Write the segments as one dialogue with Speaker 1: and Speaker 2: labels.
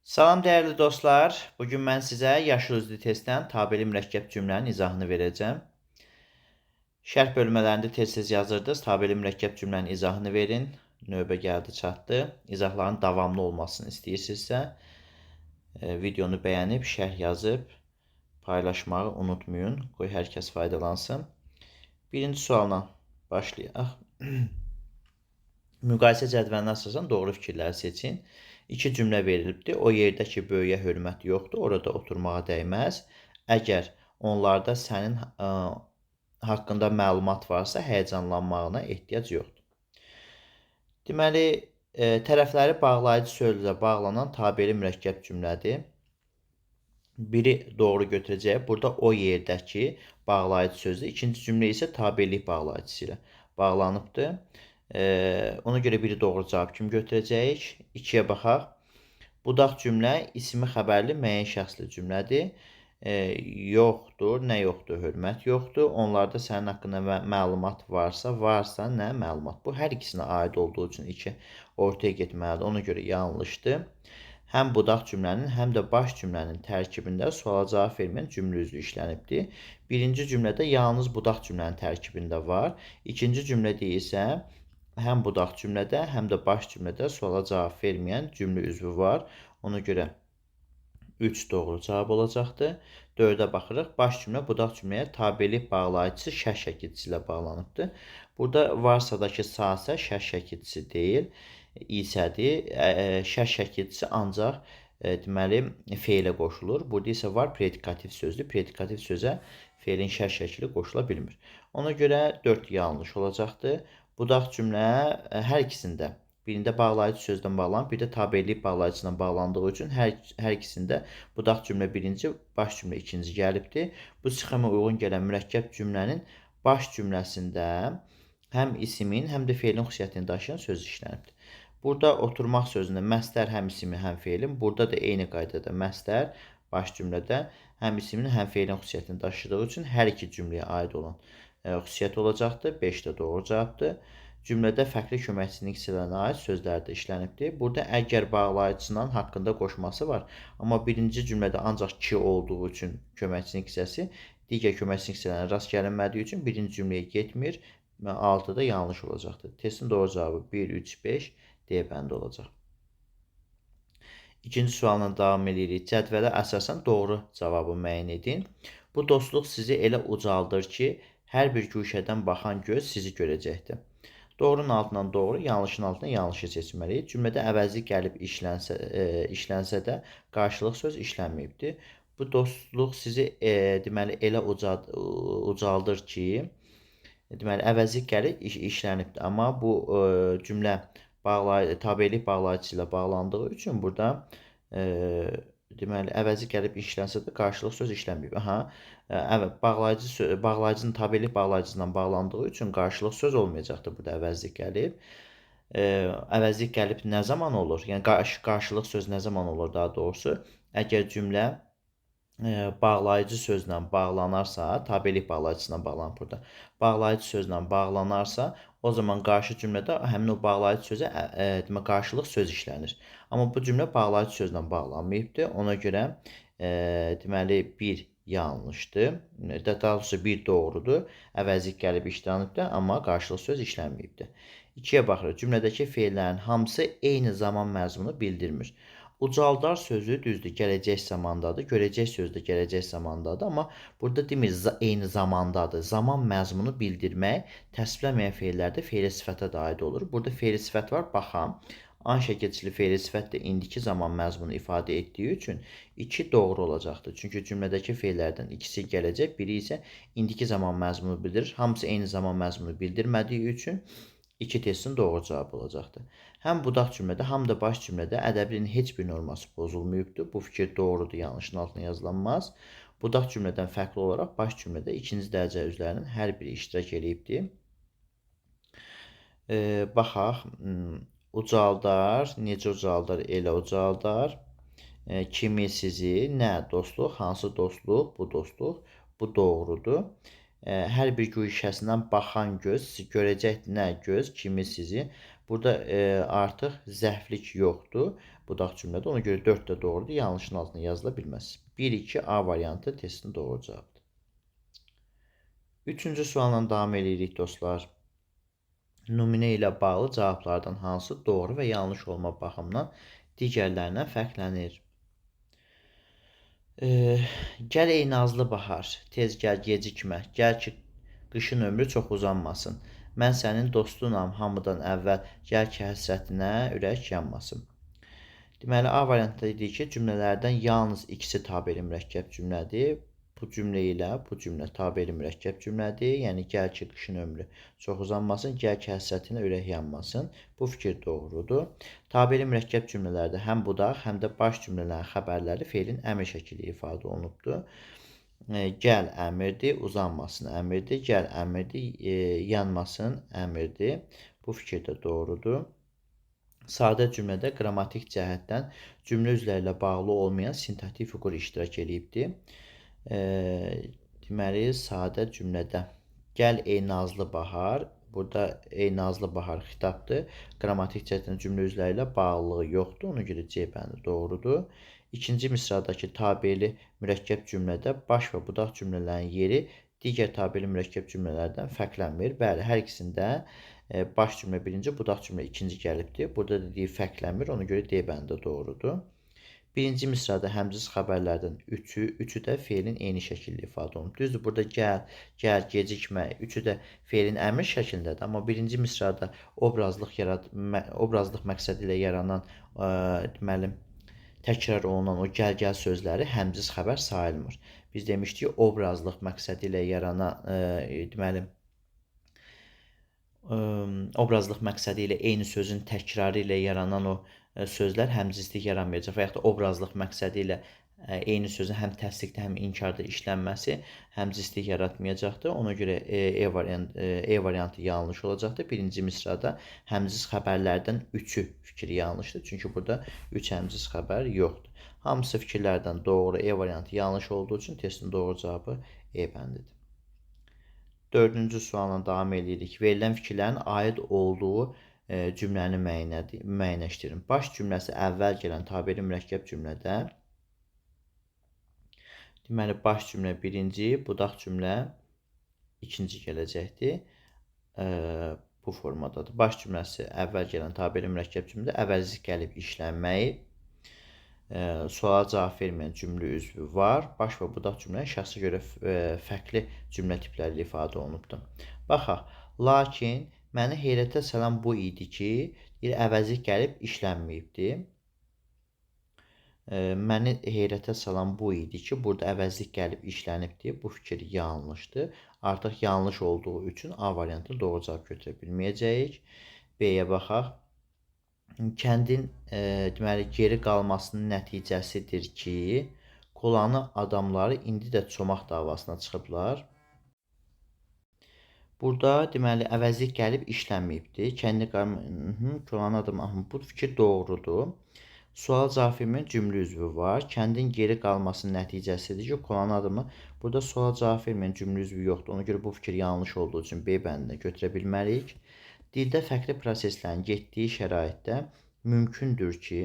Speaker 1: Salam dəyərli dostlar. Bugün mən sizə yaşıl üzlü testdən tabeli mürəkkəb cümlənin izahını verəcəm. Şərh bölmələrində tez-tez yazırdınız. Tabeli mürəkkəb cümlənin izahını verin. Növbə gəldi, çatdı. İzahların davamlı olmasını istəyirsinizsə, videonu bəyənib, şərh yazıb, paylaşmağı unutmayın. Qoy hər kəs faydalansın. Birinci sualla başlayaq. Müqayisə cədvəlinə əsasən doğru fikirləri seçin. İki cümlə verilibdir. O yerdə ki, böyüyə hörmət yoxdur, orada oturmağa dəyməz. Əgər onlarda sənin haqqında məlumat varsa, həyəcanlanmağına ehtiyac yoxdur. Deməli, tərəfləri bağlayıcı sözlə bağlanan tabeli mürəkkəb cümlədir. Biri doğru götürəcək. Burada o yerdəki bağlayıcı sözdür. İkinci cümlə isə tabellik bağlayıcısı ilə bağlanıbdır. Ona görə biri doğru cavab kimi götürəcəyik. 2-yə baxaq. Budaq cümlə ismi xəbərli müəyyən şəxsli cümlədir. Yoxdur, nə yoxdur? Hörmət yoxdur. Onlarda sənin haqqında məlumat varsa, nə məlumat? Bu hər ikisinə aid olduğu üçün 2 ortaya getməlidir. Ona görə yanlışdır. Həm budaq cümlənin, həm də baş cümlənin tərkibində suala cavab verməyən cümlə üzvü işlənibdir. Birinci cümlədə yalnız budaq cümlənin tərkibində var. İkinci cümlədə isə həm budaq cümlədə, həm də baş cümlədə suala cavab verməyən cümlə üzvü var. Ona görə 3 doğru cavab olacaqdır. 4-ə baxırıq. Baş cümlə budaq cümləyə tabelik bağlayıcısı şərh şəkilçisi ilə bağlanıbdır. Burada varsadakı sasə şərh şəkilçisi deyil, isədir. Şərh şəkilçisi ancaq deməli feilə qoşulur. Burada isə var predikativ sözdür. Predikativ sözə feilin şərh şəkili qoşula bilmir. Ona görə 4 yanlış olacaqdır. Budaq cümlə hər ikisində, birində bağlayıcı sözdən bağlanıb, bir də tabellik bağlayıcısından bağlandığı üçün hər ikisində budaq cümlə birinci, baş cümlə ikinci gəlibdir. Bu sxemə uyğun gələn mürəkkəb cümlənin baş cümləsində həm isimin, həm də feilin xüsusiyyətini daşıyan söz işlənibdir. Burada oturmaq sözündə məstər həm isimi, həm feilin. Burada da eyni qaydada məstər baş cümlədə həm isimin, həm feilin xüsusiyyətini daşıdığı üçün hər iki cümləyə aid olan xüsusiyyət olacaqdır. 5 də doğru cavabdır. Cümlədə fərqli köməkçinin hissələrinə aid sözlər də işlənibdir. Burada əgər bağlayıcısının haqqında qoşması var. Amma birinci cümlədə ancaq ki olduğu üçün köməkçinin hissəsi digər köməkçinin hissələrinə rast gəlinmədiyi üçün birinci cümləyə getmir. 6-da yanlış olacaqdır. Testin doğru cavabı 1, 3, 5 D bəndi olacaq. İkinci sualla davam edirik. Cədvələ əsasən doğru cavabı müəyyən edin. Bu dostluq sizi elə ucaldır ki, hər bir güşədən baxan göz sizi görəcəkdir. Doğrunun altından doğru, yanlışın altından yanlışı seçməliyik. Cümlədə əvəzlik gəlib işlənsə də qarşılıq söz işlənməyibdir. Bu dostluq sizi deməli elə ucaldır ki, deməli əvəzlik gəlib işlənibdir. Amma bu cümlə tabelik bağlayıcısı ilə bağlandığı üçün burada deməli əvəzi gəlib işlənsə də qarşılıq söz işlənməyib. Evet, bağlayıcının tabelik bağlayıcısından bağlandığı üçün qarşılıq söz olmayacaqdır burada əvəzlik gəlib. Əvəzlik gəlib nə zaman olur? Yəni qarşılıq söz nə zaman olur daha doğrusu? Əgər cümlə bağlayıcı sözlə bağlanarsa, tabelik bağlayıcısına bağlanır burada. Bağlayıcı sözlə bağlanarsa, o zaman qarşı cümlədə həmin o bağlayıcı sözə qarşılıq söz işlənir. Amma bu cümlə bağlayıcı sözlə bağlanmayıbdır. Ona görə deməli 1 yanlışdır. Daha doğrusu 1 doğrudur. Əvəzlik gəlib işlənibdir, amma qarşılıq söz işlənməyibdir. 2-yə baxırıq. Cümlədəki feillərin hamısı eyni zaman məzmunu bildirmir. Ucaldar sözü düzdür, gələcək zamandadır. Görəcək sözü də gələcək zamandadır. Amma burada demir eyni zamandadır. Zaman məzmunu bildirmək təsvirlənməyən feillərdə feili sifətə də aid olur. Burada feili sifət var, baxam. An şəkilçili feili sifət də indiki zaman məzmunu ifadə etdiyi üçün 2 doğru olacaqdır. Çünki cümlədəki feillərdən ikisi gələcək, biri isə indiki zaman məzmunu bildirir. Hamısı eyni zaman məzmunu bildirmədiyi üçün 2 testin doğru cavabı olacaqdır. Həm budaq cümlədə, həm də baş cümlədə ədəbinin heç bir norması pozulmayıbdır. Bu fikir doğrudur, yanlışın altına yazılanmaz. Budaq cümlədən fərqli olaraq baş cümlədə ikinci dərəcə üzvlərinin hər biri iştirak edibdir. Baxaq. Ucaldar, necə ucaldar, elə ucaldar. Kimi, sizi, nə dostluq, hansı dostluq, bu dostluq, bu doğrudur. Hər bir güşəsindən baxan göz, görəcək nə göz, kimi, sizi. Burada artıq zəflik yoxdur. budaq cümlədə. Ona görə 4 də doğrudur. Yanlışın altına yazıla bilməz. 1-2 A variantı testin doğru cavabıdır. Üçüncü sualla davam edirik dostlar. Nümunə ilə bağlı cavablardan hansı doğru və yanlış olma baxımından digərlərindən fərqlənir? Gəl ey nazlı bahar, tez gəl gecikmə, gəl ki qışın ömrü çox uzanmasın. Mən sənin dostunam hamıdan əvvəl, gəl ki həsrətinə ürək yanmasın. Deməli, A variantda dedik ki, cümlələrdən yalnız ikisi tabeli mürəkkəb cümlədir. Bu cümlə ilə bu cümlə tabeli mürəkkəb cümlədir. Yəni, gəl ki qışın ömrü çox uzanmasın, gəl ki həsrətinə ürək yanmasın. Bu fikir doğrudur. Tabeli mürəkkəb cümlələrdə həm budaq, həm də baş cümlələrin xəbərləri feilin əmr şəkli ifadə olunubdur. Gəl əmrdir, uzanmasın əmrdir, gəl əmrdir, yanmasın əmrdir. Bu fikir də doğrudur. Sadə cümlədə qrammatik cəhətdən cümlə üzvləri ilə bağlı olmayan sintaktik fiqur iştirak edibdir. Deməli, sadə cümlədə gəl ey nazlı bahar, burada ey nazlı bahar xitabdır. Qrammatik cəhətdən cümlə üzvləri ilə bağlılığı yoxdur. Ona görə C bəndi doğrudur. İkinci misradakı tabeli mürəkkəb cümlədə baş və budaq cümlələrin yeri digər tabeli mürəkkəb cümlələrdən fərqlənmir. Bəli, hər ikisində baş cümlə birinci, budaq cümlə ikinci gəlibdir. Burada dediyi fərqlənmir. Ona görə D bəndi doğrudur. Birinci misrada həmzız xəbərlərdən üçü də feilin eyni şəkildə ifadə olunub. Düzdür, burada gəl, gəl, gecikmə, üçü də feilin əmr şəklindədir. Amma birinci misrada obrazlıq məqsədi ilə yaranan, deməli, təkrar olunan o gəl-gəl sözləri həmzız xəbər sayılmır. Biz demişdik, obrazlıq məqsədi ilə yaranan, deməli, obrazlıq məqsədi ilə eyni sözün təkrarı ilə yaranan o sözlər həmzizlik yaranmayacaq və yaxud da obrazlıq məqsədi ilə eyni sözün həm təsdiqdə, həm inkarda işlənməsi həmzizlik yaratmayacaqdır. Ona görə E variantı yanlış olacaqdır. Birinci misrada həmziz xəbərlərdən üçü fikri yanlışdır. Çünki burada 3 həmziz xəbər yoxdur. Hamısı fikirlərdən doğru, E variantı yanlış olduğu üçün testin doğru cavabı E bəndidir. Dördüncü sualla davam edirik. Verilən fikirlərin aid olduğu cümləni müəyyənləşdirin. Baş cümləsi əvvəl gələn tabeli mürəkkəb cümlədə, deməli, baş cümlə birinci, budaq cümlə ikinci gələcəkdir. Bu formadadır. Baş cümləsi əvvəl gələn tabeli mürəkkəb cümlədə əvəzlik gəlib işlənməyi, suala cavab verməyən cümlə üzvü var. Baş və budaq cümlənin şəxsə görə fərqli cümlə tipləri ilə ifadə olunubdur. Baxaq, lakin məni heyrətə salan bu idi ki, əvəzlik gəlib işlənməyibdir. Məni heyrətə salan bu idi ki, burada əvəzlik gəlib işlənibdir. Bu fikir yanlışdır. Artıq yanlış olduğu üçün A variantını doğru cavab götürə bilməyəcəyik. B-yə baxaq. Kəndin deməli, geri qalmasının nəticəsidir ki, Kolanı adamları indi də çomaq davasına çıxıblar. Burada deməli, əvəzlik gəlib işlənməyibdir. Kolanı adamları, bu fikir doğrudur. Sual cavab verməyən cümlə üzvü var. Kəndin geri qalmasının nəticəsidir ki, Kolanı adamı. Burada sual cavab verməyən cümlə üzvü yoxdur. Ona görə bu fikir yanlış olduğu üçün B bəndinə götürə bilmərik. Dildə fərqli proseslərin getdiyi şəraitdə mümkündür ki,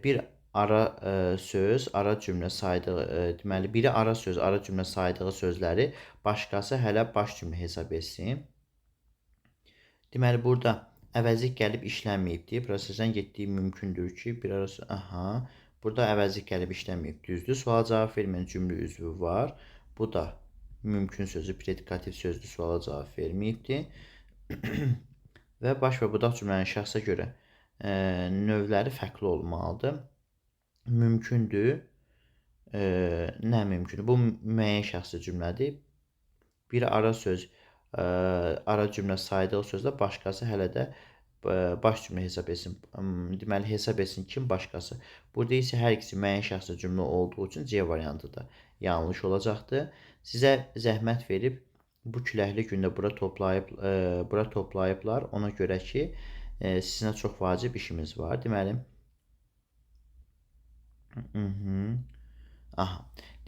Speaker 1: bir ara söz, ara cümlə saydığı, deməli, biri ara söz, ara cümlə saydığı sözləri başqası hələ baş cümlə hesab etsin. Deməli, burada əvəzlik gəlib işlənməyibdir. Prosesdən getdiyi mümkündür ki, bir ara söz, burada əvəzlik gəlib işlənməyib, düzdür. Suala cavab verməyən cümlə üzvü var. Bu da mümkün sözü, predikativ sözdür, suala cavab verməyibdir. Və baş və budaq cümlənin şəxsə görə növləri fərqli olmalıdır. Mümkündür, nə mümkündür? Bu müəyyən şəxsi cümlədir. Biri ara söz, ara cümlə saydığı sözdə başqası hələ də baş cümlə hesab etsin. Deməli, hesab etsin kim? Başqası. Burada isə hər ikisi müəyyən şəxsi cümlə olduğu üçün C variantı da yanlış olacaqdır. Sizə zəhmət verib bu küləkli gündə bura toplayıblar. Ona görə ki, sizinə çox vacib işimiz var. Deməli,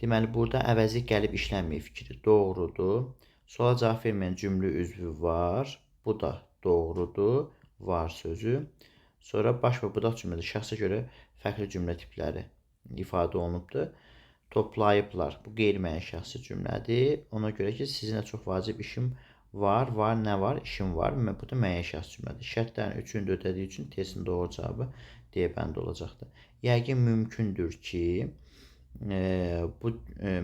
Speaker 1: deməli, burada əvəzlik gəlib işlənməyib fikri doğrudur. Suala cavab verməyən cümlə üzvü var. Bu da doğrudur. Var sözü. Sonra baş və budaq cümlədə şəxsə görə fərqli cümlə tipləri ifadə olunubdur. Toplayıblar. Bu qeyri-müəyyən şəxsi cümlədir. Ona görə ki, sizinlə çox vacib işim var. Var, nə var? İşim var. Bu da müəyyən şəxsi cümlədir. Şərtlərin üçünü də ödədiyi üçün testin doğru cavabı D bəndi olacaqdır. Yəqin mümkündür ki, bu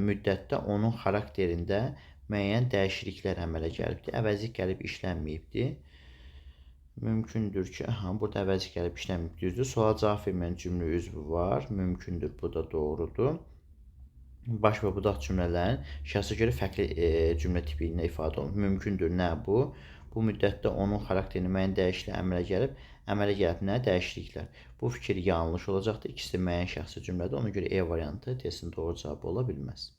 Speaker 1: müddətdə onun xarakterində müəyyən dəyişikliklər əmələ gəlibdir. Əvəzlik gəlib işlənməyibdir. Mümkündür ki, burada əvəzlik gəlib işlənməyib, düzdür. Suala cavab verməyən cümlə üzvü var. Mümkündür, bu da doğrudur. Baş və budaq cümlələrin şəxsə görə fərqli cümlə tipi ilə ifadə olunur. Mümkündür, nə bu? Bu müddətdə onun xarakterində müəyyən dəyişikliklər əmələ gəlib nə dəyişikliklər? Bu fikir yanlış olacaqdır. İkisi də müəyyən şəxsi cümlədir. Ona görə E variantı testin doğru cavabı ola bilməz.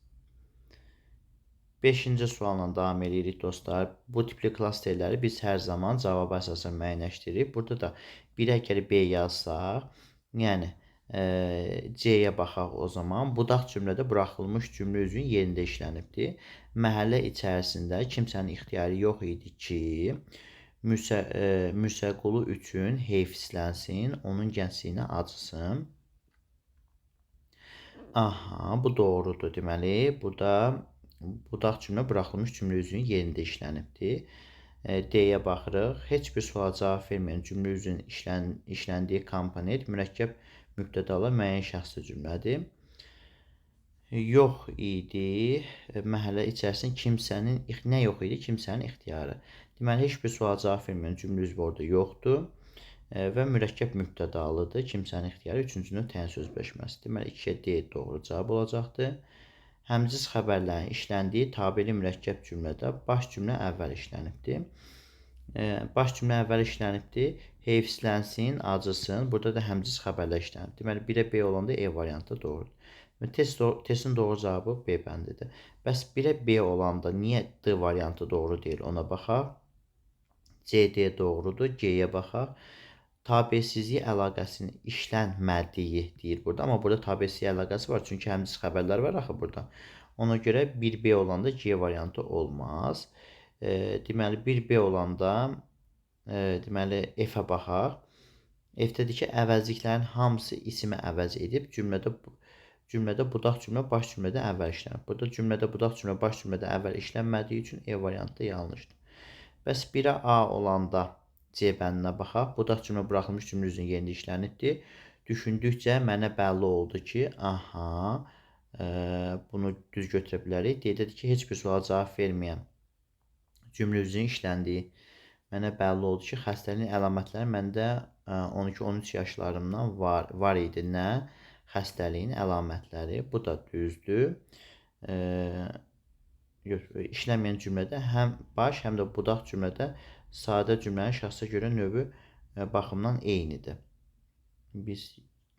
Speaker 1: 5-ci sualla davam edirik dostlar. Bu tipli klasterləri biz hər zaman cavaba əsasən müəyyənləşdiririk. Burada da 1 əgər B yazsaq, yəni C-yə baxaq o zaman. Budaq cümlədə buraxılmış cümlə üzvünün yerində işlənibdir. Məhəllə içərisində kimsənin ixtiyarı yox idi ki, Müsəqulu üçün heyfsilənsin, onun gəncliyinə acısın. Aha, bu doğrudur deməli. Burada budaq cümlə buraxılmış cümlə üzvünün yerində işlənibdir. D-yə baxırıq. Heç bir suala cavab verməyən cümlə üzvünün işləndiyi komponent mürəkkəb mübtədalı müəyyən şəxsi cümlədir. Yox idi. Məhəllə içərisində kimsənin, nə yox idi? Kimsənin ixtiyarı. Deməli, heç bir suala cavab verməyən cümlə üzvü orada yoxdur. Və mürəkkəb mübtədalıdır. Kimsənin ixtiyarı üçüncünün təyin söz birləşməsi. Deməli, 2-yə D doğru cavab olacaqdır. Həmciz xəbərlərin işləndiyi tabeli mürəkkəb cümlədə baş cümlə əvvəl işlənibdir. Baş cümlə əvvəl işlənibdir. Heyfsilənsin, acısın. Burada da həmciz xəbərlər işlənib. Deməli, 1-ə B olanda E variantı doğrudur. Testin doğru cavabı B bəndidir. Bəs 1-ə B olanda niyə D variantı doğru deyil? Ona baxaq. C, D doğrudur. G-yə baxaq. Tabesizlik əlaqəsinin işlənmədiyi deyir burada. Amma burada tabesizlik əlaqəsi var. Çünki həmciz xəbərlər var axı burada. Ona görə 1B olanda G variantı olmaz. Deməli, 1B olanda deməli, F-ə baxaq. F-dədir ki, əvəzliklərin hamısı ismi əvəz edib. Cümlədə budaq cümlə baş cümlədə əvvəl işlənir. Burada cümlədə budaq cümlə baş cümlədə əvvəl işlənmədiyi üçün E variantı yanlışdır. Bəs 1-ə A olanda C bəndinə baxaq. Budaq cümlə buraxılmış cümlə üzrün yerində işlənibdir. Düşündükcə mənə bəlli oldu ki, bunu düz götürə bilərik. Deyəcək ki, heç bir suala cavab verməyən cümlə üzrün işləndiyi mənə bəlli oldu ki, xəstəliyin əlamətləri məndə 12-13 yaşlarımdan var idi. Nə? Xəstəliyin əlamətləri. Bu da düzdür. İşlənməyən cümlədə həm baş, həm də budaq cümlədə sadə cümlənin şəxsə görə növü baxımdan eynidir. Biz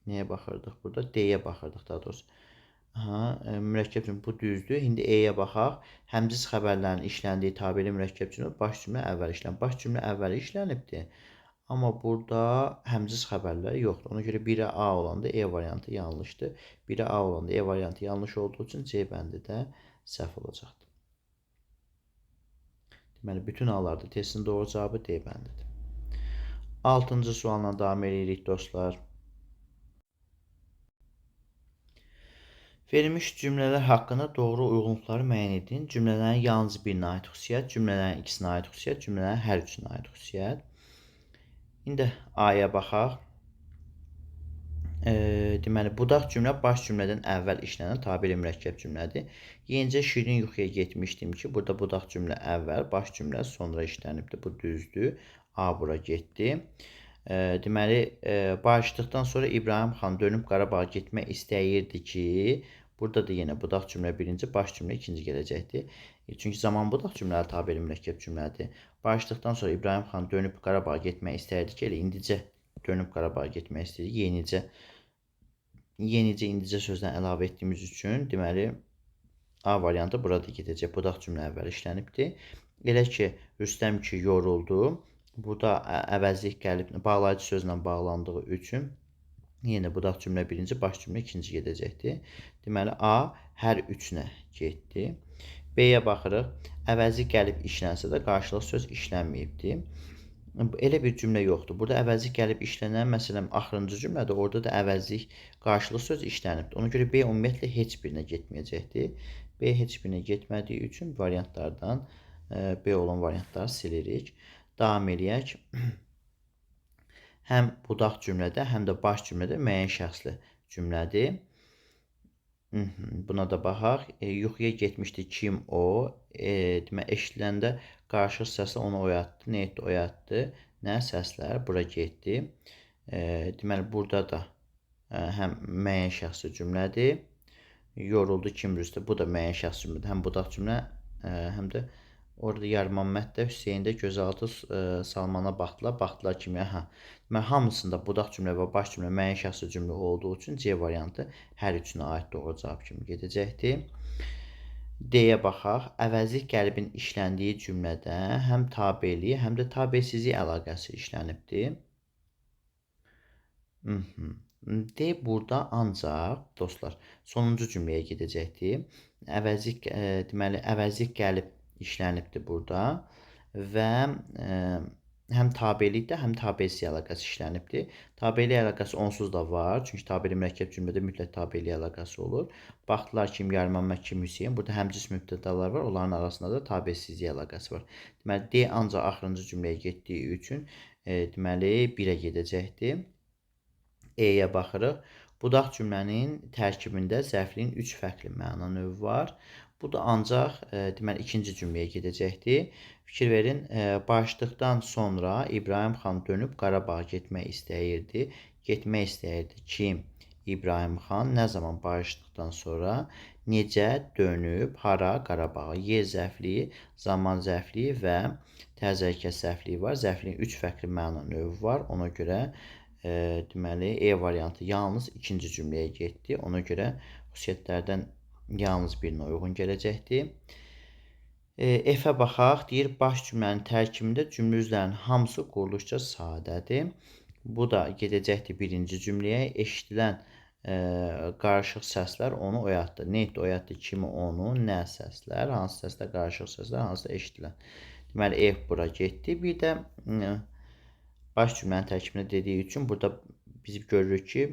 Speaker 1: nəyə baxırdıq burada? D-yə baxırdıq daha doğrusu. Mürəkkəb cümlə bu düzdür. İndi E-yə baxaq. Həmciz xəbərlərin işləndiyi tabeli mürəkkəb cümlə baş cümlə əvvəl işlənib. Baş cümlə əvvəl işlənibdir. Amma burada həmciz xəbərlər yoxdur. Ona görə 1-ə A olanda E variantı yanlışdır. 1-ə A olanda E variantı yanlış olduğu üçün C bəndi də səhv olacaqdır. Deməli, bütün hallarda testin doğru cavabı D bəndidir. 6-cı sualla davam edirik dostlar. Verilmiş cümlələr haqqında doğru uyğunluqları müəyyən edin. Cümlələrin yalnız birinə aid xüsusiyyət, cümlələrin ikisinə aid xüsusiyyət, cümlələrin hər üçünə aid xüsusiyyət. İndi A-ya baxaq. Deməli, budaq cümlə baş cümlədən əvvəl işlənən tabeli mürəkkəb cümlədir. Yenicə şirin yuxuya getmişdim ki, burada budaq cümlə əvvəl, baş cümlə sonra işlənibdir. Bu düzdür. A bura getdi. Deməli, barışdıqdan sonra İbrahim xan dönüb Qarabağa getmək istəyirdi ki, burada da yenə budaq cümlə birinci, baş cümlə ikinci gələcəkdir. Çünki zaman budaq cümlələr tabeli mürəkkəb cümlədir. Barışdıqdan sonra İbrahim xan dönüb Qarabağa getmək istəyirdi ki, elə indicə dönüb Qarabağa getmək istəyir. Yenicə indicə sözdən əlavə etdiyimiz üçün, deməli, A variantı burada gedəcək. Budaq cümlə əvvəl işlənibdir. Elə ki, Rüstəm ki, yoruldu. Burada əvəzlik gəlib, bağlayıcı sözlə bağlandığı üçün, yenə budaq cümlə birinci, baş cümlə ikinci gedəcəkdir. Deməli, A hər üçünə getdi. B-yə baxırıq. Əvəzlik gəlib işlənsə də qarşılıq söz işlənməyibdir. Elə bir cümlə yoxdur. Burada əvəzlik gəlib işlənən, məsələn, axırıncı cümlədə, orada da əvəzlik qarşılıq söz işlənibdir. Ona görə B ümumiyyətlə heç birinə getməyəcəkdir. B heç birinə getmədiyi üçün variantlardan B olan variantları silirik. Davam eləyək. Həm budaq cümlədə, həm də baş cümlədə müəyyən şəxsli cümlədir. Buna da baxaq. Yuxuya getmişdi kim o? Demək, eşidiləndə qarşılıq səslə onu oyatdı. Nə etdi? Oyatdı. Nə? Səslər bura getdi. Deməli, burada da həm müəyyən şəxsli cümlədir. Yoruldu kim rüstə? Bu da müəyyən şəxsli cümlədir. Həm budaq cümlə, həm də orada Yarmanmət də, Hüseyn də gözaltı Salmana baxdılar. Baxdılar kimə? Deməli, hamısında budaq cümlə və baş cümlə müəyyən şəxsli cümlə olduğu üçün C variantı hər üçünə aid doğru cavab kimi gedəcəkdir. D-yə baxaq. Əvəzlik qəlibin işləndiyi cümlədə həm tabeliyi, həm də tabesizlik əlaqəsi işlənibdir. D burada ancaq, dostlar, sonuncu cümləyə gedəcəkdir. Deməli, əvəzlik gəlib işlənibdir burada və həm tabelikdə, həm tabesizlik əlaqəsi işlənibdir. Tabelik əlaqəsi onsuz da var, çünki tabeli mürəkkəb cümlədə mütləq tabelik əlaqəsi olur. Baxdılar kim Yarmanmət, kim Hüseyn. Burada həmcis mübtədalar var, onların arasında da tabesizlik əlaqəsi var. Deməli, D ancaq axırıncı cümləyə getdiyi üçün deməli 1-ə gedəcəkdir. E-yə baxırıq. Budaq cümlənin tərkibində zərfliyin 3 fərqli məna növü var. Bu da ancaq deməli ikinci cümləyə gedəcəkdir. Fikir verin, barışdıqdan sonra İbrahim xan dönüb Qarabağa getmək istəyirdi. Getmək istəyirdi kim? İbrahim xan. Nə zaman barışdıqdan sonra? Necə dönüb? Hara? Qarabağa. Yer zərfliyi, zaman zərfliyi və tərz hərəkət zərfliyi var. Zərfliyin 3 fərqli məna növü var. Ona görə deməli E variantı yalnız ikinci cümləyə getdi. Ona görə xüsusiyyətlərdən yalnız birinə uyğun gələcəkdir. F-ə baxaq. Deyir, baş cümlənin tərkibində cümlə üzvlərinin hamısı quruluşca sadədir. Bu da gedəcəkdir birinci cümləyə. Eşidilən qarışıq səslər onu oyatdı. Nə etdi? Oyatdı kimi onu? Nə səslər? Hansı səslər? Qarışıq səslər, hansı da eşidilən. Deməli, F bura getdi. Bir də baş cümlənin tərkibində dediyi üçün burada biz görürük ki,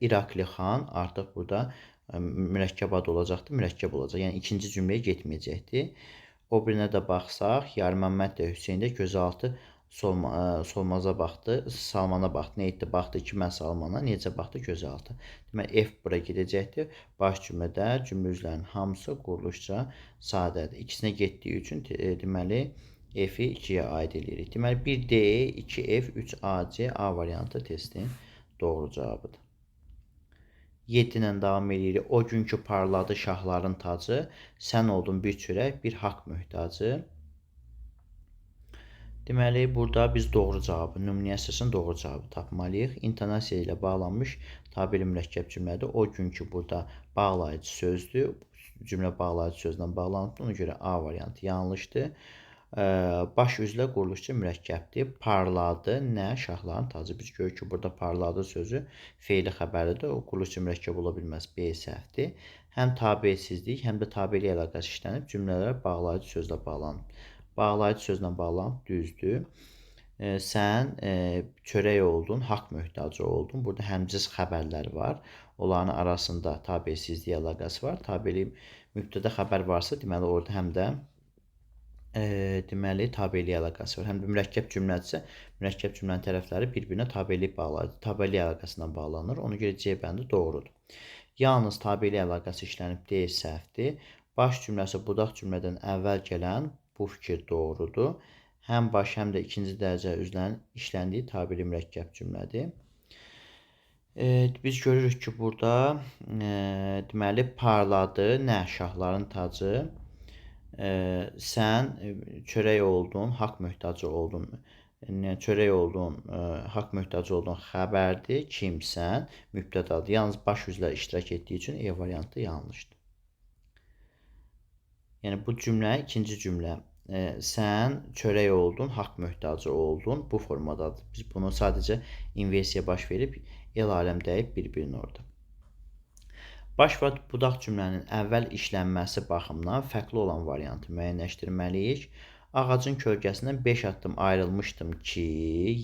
Speaker 1: İrakli xan artıq burada mürəkkəb adı olacaqdır, mürəkkəb olacaq. Yəni, ikinci cümləyə getməyəcəkdir. O birinə də baxsaq, Yarmanmət də Hüseyn də gözaltı Solmaza baxdı, Salmana baxdı. Nə etdi? Baxdı kimə? Salmana. Necə baxdı? Gözaltı. Deməli, F bura gedəcəkdir. Baş cümlədə cümlə üzvlərinin hamısı quruluşca sadədir. İkisinə getdiyi üçün deməli, F-i 2-yə aid edirik. Deməli, 1D, 2F, 3AC, A variantı testin doğru cavabıdır. 7 ilə davam edirik. O günkü parladı şahların tacı, sən oldun bir çörək, bir haqq möhtacı. Deməli, burada biz doğru cavabı, nümunə əsasın doğru cavabı tapmalıyıq. İntonasiya ilə bağlanmış tabeli mürəkkəb cümlədir. O günkü burada bağlayıcı sözdür. Cümlə bağlayıcı sözlə bağlanıbdır. Ona görə A variantı yanlışdır. Baş üzlə quruluşçu mürəkkəbdir. Parladı, nə? Şahların tacı. Biz görürük ki, burada parladı sözü feili xəbəridir. O quruluşçu mürəkkəb ola bilməz. B səhvdir. Həm tabesizlik, həm də tabelik əlaqəsi işlənib, cümlələr bağlayıcı sözlə bağlanıb. Bağlayıcı sözlə bağlanıb, düzdür. Sən çörək oldun, haqq möhtacı oldun. Burada həmciz xəbərlər var. Onların arasında tabesizlik əlaqəsi var. Tabeli mübtədə xəbər varsa, deməli, orada həm də deməli, tabeli əlaqəsi var. Həm də mürəkkəb cümlədirsə, mürəkkəb cümlənin tərəfləri bir-birinə tabeli əlaqəsindən bağlanır. Ona görə C bəndi doğrudur. Yalnız tabeli əlaqəsi işlənib D səhvdir. Baş cümləsi budaq cümlədən əvvəl gələn bu fikir doğrudur. Həm baş, həm də ikinci dərəcə üzvlərin işləndiyi tabeli mürəkkəb cümlədir. Biz görürük ki, burada deməli, parladı, nə? Şahların tacı. Sən çörək oldun, haqq möhtacı oldun. Çörək oldun, haqq möhtacı oldun xəbərdir. Kimsən? Mübtədadır. Yalnız baş üzvlər iştirak etdiyi üçün E variantı yanlışdır. Yəni, bu cümlə, ikinci cümlə. Sən çörək oldun, haqq möhtacı oldun. Bu formadadır. Biz bunu sadəcə inversiya baş verib, el aləm dəyib bir-birini orada. Baş və budaq cümlənin əvvəl işlənməsi baxımından fərqli olan variantı müəyyənləşdirməliyik. Ağacın kölgəsindən 5 addım ayrılmışdım ki,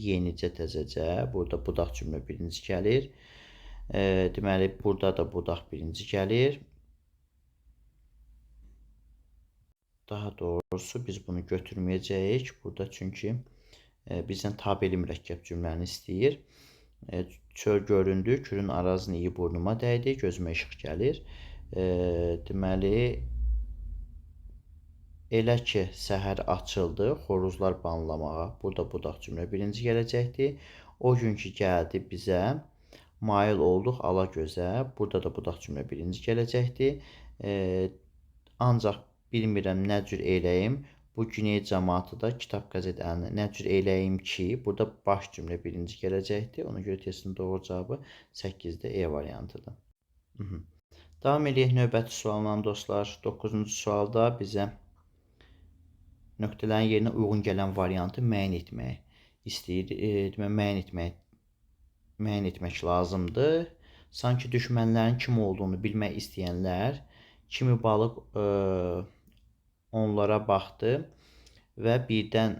Speaker 1: yenicə təzəcə burada budaq cümlə birinci gəlir. Deməli, burada da budaq birinci gəlir. Daha doğrusu biz bunu götürməyəcəyik burada çünki bizdən tabeli mürəkkəb cümləni istəyir. Çöl göründü, külün arazını iyi burnuma dəydi, gözümə işıq gəlir. Deməli, elə ki, səhər açıldı, xoruzlar banlamağa. Burada budaq cümlə birinci gələcəkdir. O gün ki, gəldi bizə, mail olduq ala gözə. Burada da budaq cümlə birinci gələcəkdir. Ancaq bilmirəm nə cür eləyim. Bu Güney cəmaatı da kitab qəzet əlində nə cür eləyim ki, burada baş cümlə birinci gələcəkdir. Ona görə testin doğru cavabı 8-də E variantıdır. Davam edək növbəti sualla dostlar. 9-cu sualda bizə nöqtələrin yerinə uyğun gələn variantı müəyyən etmək istəyir. Deməli, müəyyən etmək lazımdır. Sanki düşmənlərin kim olduğunu bilmək istəyənlər kimi balıq onlara baxdı və birdən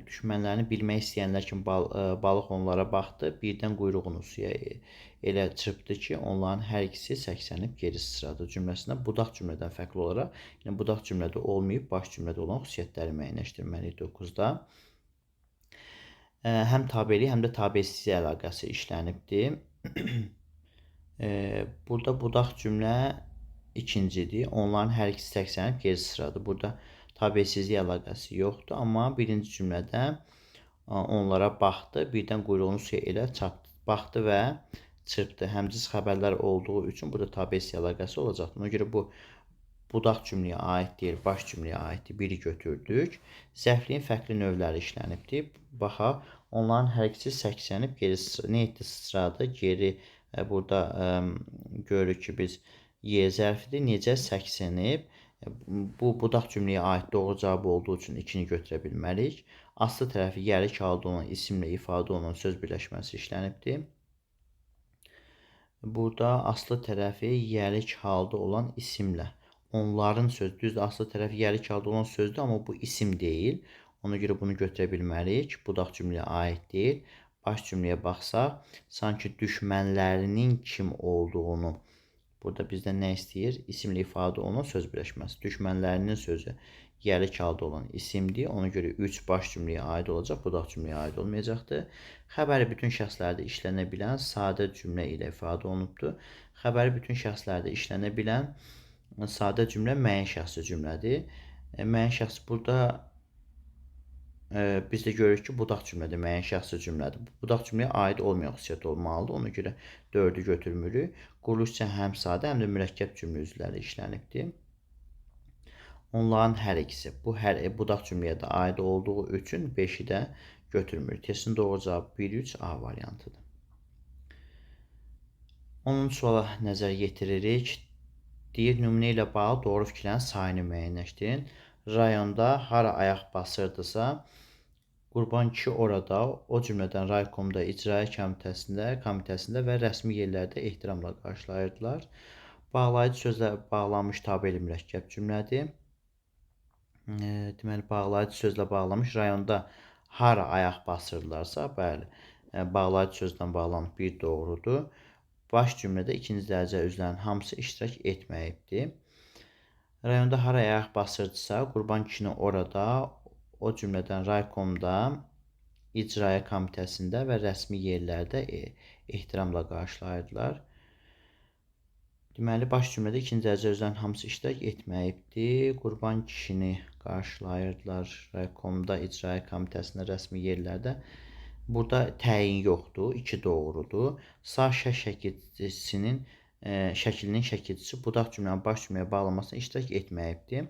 Speaker 1: düşmənlərini bilmək istəyənlər kimi balıq onlara baxdı. Birdən quyruğunu suya elə çırpdı ki, onların hər ikisi səksənib geri sıçradı cümləsində budaq cümlədən fərqli olaraq, yəni budaq cümlədə olmayıb baş cümlədə olan xüsusiyyətləri müəyyənləşdirməliyik 9-da. Həm tabeli, həm də tabelsizlik əlaqəsi işlənibdir. Burada budaq cümlə ikincidir. Onların hər ikisi səksənib geri sıçradı. Burada tabelsizlik əlaqəsi yoxdur, amma birinci cümlədə onlara baxdı, birdən quyruğunu suya elə baxdı və çırpdı. Həmciz xəbərlər olduğu üçün burada tabelsizlik əlaqəsi olacaqdır. Ona görə bu budaq cümləyə aid deyil, baş cümləyə aiddir. Biri götürdük. Zərfliyin fərqli növləri işlənibdir. Baxaq, onların hər ikisi səksənib geri nə etdi? Sıçradı, geri. Burada görürük ki, biz Y zərfidir. Necə səksənib? Bu budaq cümləyə aid doğru cavabı olduğu üçün 2-ni götürə bilmərik. Aslı tərəfi yərik halda olan isimlə ifadə olunan söz birləşməsi işlənibdir. Burada aslı tərəfi yərik halda olan isimlə. Onların sözdür. Düzdür, aslı tərəfi yərik halda olan sözdür, amma bu isim deyil. Ona görə bunu götürə bilmərik. Budaq cümləyə aid deyil. Baş cümləyə baxsaq, sanki düşmənlərinin kim olduğunu, burada bizdən nə istəyir? İsimlə ifadə olunan söz birləşməsi. Düşmənlərinin sözü yərik halda olan isimdir. Ona görə 3 baş cümləyə aid olacaq, budaq cümləyə aid olmayacaqdır. Xəbəri bütün şəxslərdə işlənə bilən sadə cümlə ilə ifadə olunubdur. Xəbəri bütün şəxslərdə işlənə bilən sadə cümlə müəyyən şəxsi cümlədir. Müəyyən şəxsi burada biz də görürük ki, budaq cümlədir, müəyyən şəxsi cümlədir. Budaq cümləyə aid olmayan xüsusiyyət olmalıdır. Ona görə 4-ü götürmürük. Quruluşca həm sadə, həm də mürəkkəb cümlə üzvləri işlənibdir. Onların hər ikisi. Bu budaq cümləyə də aid olduğu üçün 5-i də götürmürük. Testin doğru cavabı 1-3 A variantıdır. 10-cu suala nəzər yetiririk. Deyir, nümunə ilə bağlı doğru fikirlərin sayını müəyyənləşdirin. Rayonda hara ayaq basırdısa, Qurban kişi orada, o cümlədən raykomda, icraiyyə komitəsində və rəsmi yerlərdə ehtiramla qarşılayırdılar. Bağlayıcı sözlə bağlanmış tabeli mürəkkəb cümlədir. Deməli, bağlayıcı sözlə bağlanmış rayonda hara ayaq basırdılarsa, bəli, bağlayıcı sözlə bağlanmış bir doğrudur. Baş cümlədə ikinci dərəcə üzvlərin hamısı iştirak etməyibdir. Rayonda hara ayaq basırdısa, Qurban kişini orada, o cümlədən raykomda, icraiyyə komitəsində və rəsmi yerlərdə ehtiramla qarşılayırdılar. Deməli, baş cümlədə ikinci dərəcə üzvlərin hamısı iştirak etməyibdir. Qurban kişini qarşılayırdılar raykomda, icraiyyə komitəsində, rəsmi yerlərdə. Burada təyin yoxdur, 2 doğrudur. Sağ şəkilçisinin şəkilçisi budaq cümlənin baş cümləyə bağlamasına iştirak etməyibdir.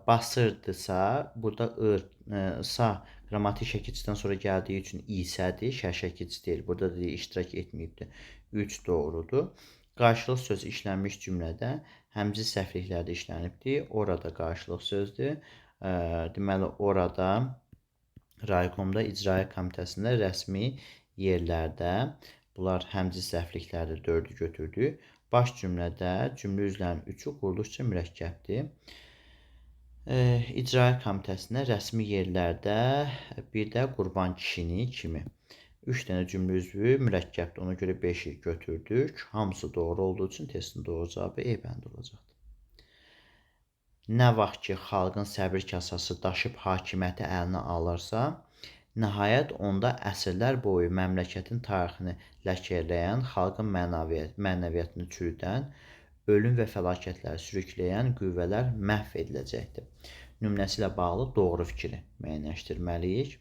Speaker 1: Basırdısa, burada sağ qrammatik şəkilçisidən sonra gəldiyi üçün isədir, şəkilçisi deyil. Burada da iştirak etməyibdir. 3 doğrudur. Qarşılıq sözü işlənmiş cümlədə həmciz səhvliklərdə işlənibdir. Orada qarşılıq sözdür. Deməli, orada raykomda, icraiyyə komitəsində, rəsmi yerlərdə, bunlar həmciz səhvliklərdə 4-ü götürdük. Baş cümlədə cümlə üzvlərinin 3-ü quruluşca mürəkkəbdir. İcra Komitəsinə rəsmi yerlərdə bir də Qurban kişini kimi 3 dənə cümlə üzvü mürəkkəbdir. Ona görə 5-i götürdük. Hamısı doğru olduğu üçün testin doğru cavabı E bəndi olacaqdır. Nə vaxt ki, xalqın səbir kasası daşıb hakimiyyəti əlinə alırsa, nəhayət onda əsrlər boyu məmləkətin tarixini ləkələyən, xalqın mənəviyyatını çürüdən, ölüm və fəlakətləri sürükləyən qüvvələr məhv ediləcəkdir. Nümunəsi ilə bağlı doğru fikri müəyyənləşdirməliyik.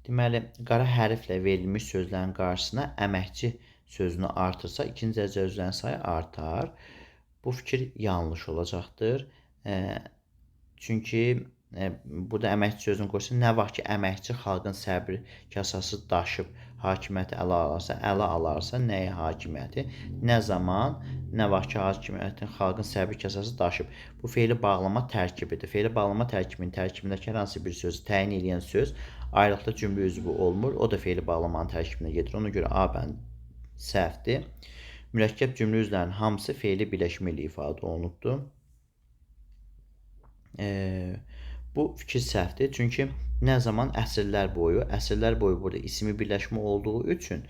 Speaker 1: Deməli, qara hərflə verilmiş sözlərin qarşısına əməkçi sözünü artırsa, ikinci dərəcə üzvlərin sayı artar. Bu fikir yanlış olacaqdır. Çünki burada əməkçi sözünü qoysa, nə vaxt ki, əməkçi xalqın səbir kasası daşıb hakimiyyəti ələ alarsa, nəyə hakimiyyəti? Nə zaman, nə vaxt ki, hakimiyyətin xalqın səbir kasası daşıb. Bu feili bağlama tərkibidir. Feili bağlama tərkibindəki hər hansı bir sözü təyin edən söz ayrıqda cümlə üzvü olmur. O da feili bağlamanın tərkibinə gedir. Ona görə A bəndi səhvdir. Mürəkkəb cümlə üzvlərinin hamısı feili birləşmə ilə ifadə olunubdur. Bu fikir səhvdir. Çünki nə zaman əsrlər boyu burada ismi birləşmə olduğu üçün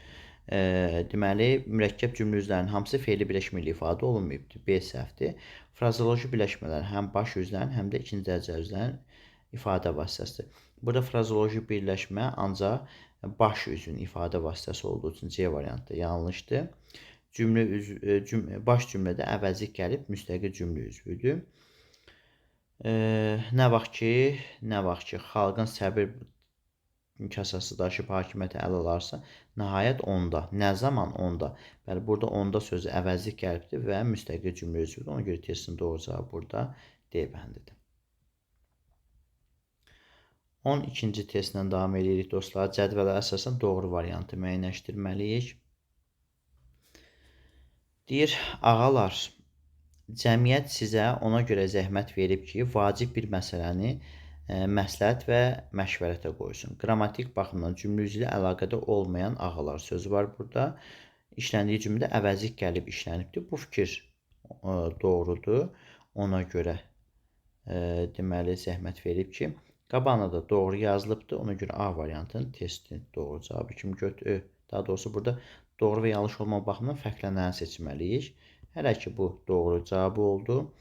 Speaker 1: deməli, mürəkkəb cümlə üzvlərinin hamısı feili birləşmə ilə ifadə olunmayıbdır. B səhvdir. Frazeoloji birləşmələr həm baş üzvlərin, həm də ikinci dərəcə üzvlərin ifadə vasitəsidir. Burada frazeoloji birləşmə ancaq baş üzvün ifadə vasitəsi olduğu üçün C variantı yanlışdır. Baş cümlədə əvəzlik gəlib müstəqil cümlə üzvüdür. Nə vaxt ki, xalqın səbir kasası daşıb hakimiyyəti ələ alarsa, nəhayət onda, nə zaman onda? Bəli, burada onda sözü əvəzlik gəlibdir və müstəqil cümlə üzvüdür. Ona görə testin doğru cavabı burada D bəndidir. 12-ci testlə davam edirik dostlar. Cədvələ əsasən doğru variantı müəyyənləşdirməliyik. Deyir, ağalar, cəmiyyət sizə ona görə zəhmət verib ki, vacib bir məsələni məsləhət və məşvərətə qoysun. Qrammatik baxımdan cümlə üzvü ilə əlaqədə olmayan ağalar sözü var burada. İşləndiyi cümlədə əvəzlik gəlib işlənibdir. Bu fikir doğrudur. Ona görə deməli zəhmət verib ki, qabağına da doğru yazılıbdır. Ona görə A variantının testi doğru cavabı kimi götürür. Daha doğrusu burada doğru və yanlış olma baxımından fərqlənəni seçməliyik. Hələ ki, bu doğru cavabı oldu.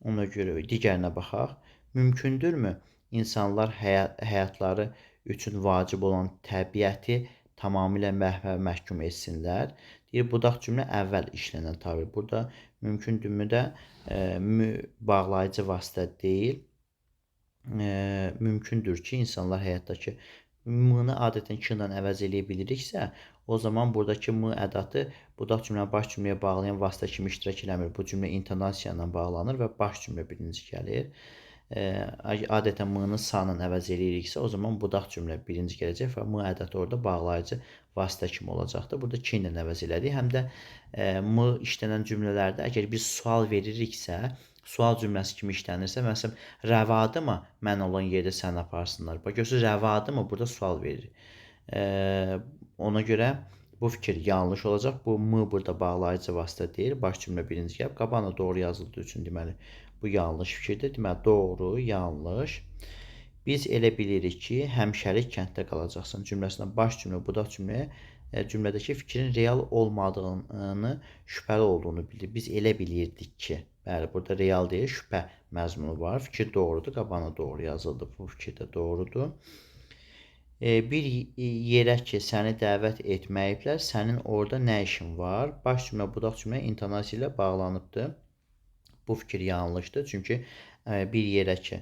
Speaker 1: Ona görə digərinə baxaq. Mümkündürmü insanlar həyatları üçün vacib olan təbiəti tamamilə məhvə məhkum etsinlər? Deyir, budaq cümlə əvvəl işlənən tabir. Burada mümkündürmü də bağlayıcı vasitə deyil. Mümkündür ki, insanlar həyatdakı m-ni adətən ki ilə əvəz eləyə biliriksə, o zaman buradakı m ədatı budaq cümləni baş cümləyə bağlayan vasitə kimi iştirak eləmir. Bu cümlə intonasiya ilə bağlanır və baş cümlə birinci gəlir. Adətən m-nı sa-la əvəz eləyiriksə, o zaman budaq cümlə birinci gələcək və m ədatı orada bağlayıcı vasitə kimi olacaqdır. Burada ki ilə əvəz elədik. Həm də m işlənən cümlələrdə əgər biz sual veririksə, sual cümləsi kimi işlənirsə, məsələn, rəvadımı mən olan yerdə sən aparsınlar. Bax, görürsünüz, rəvadımı burada sual verir. Ona görə bu fikir yanlış olacaq. Bu m burada bağlayıcı vasitə deyil. Baş cümlə birinci gəlib. Qabağına doğru yazıldığı üçün deməli bu yanlış fikirdir. Deməli doğru, yanlış. Biz elə bilirik ki, həmişəlik kənddə qalacaqsan cümləsindən baş cümlə, budaq cümləyə cümlədəki fikrin real olmadığını, şübhəli olduğunu bildik. Biz elə bilirdik ki, bəli, burada real deyil, şübhə məzmunu var. Fikir doğrudur, qabağına doğru yazıldı. Bu fikir də doğrudur. Bir yerə ki, səni dəvət etməyiblər, sənin orada nə işin var? Baş cümlə, budaq cümlə intonasiya ilə bağlanıbdır. Bu fikir yanlışdır. Çünki bir yerə ki,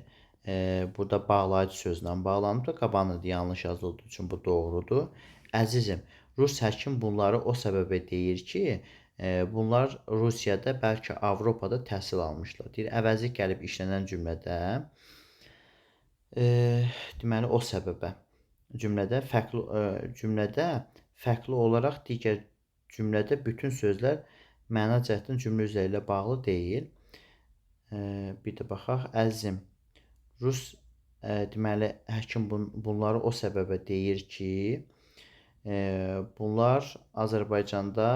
Speaker 1: burada bağlayıcı sözlə bağlanıbdır. Qabağına da yanlış yazıldığı üçün bu doğrudur. Əzizim, Rus həkim bunları o səbəbə deyir ki, bunlar Rusiyada, bəlkə Avropada təhsil almışlar. Deyir, əvəzlik gəlib işlənən cümlədə, deməli, o səbəbə. Cümlədə fərqli olaraq digər cümlədə bütün sözlər məna cəhətdən cümlə üzəri ilə bağlı deyil. Bir də baxaq, əzizim, Rus deməli həkim bunları o səbəbə deyir ki, Bunlar Azərbaycanda,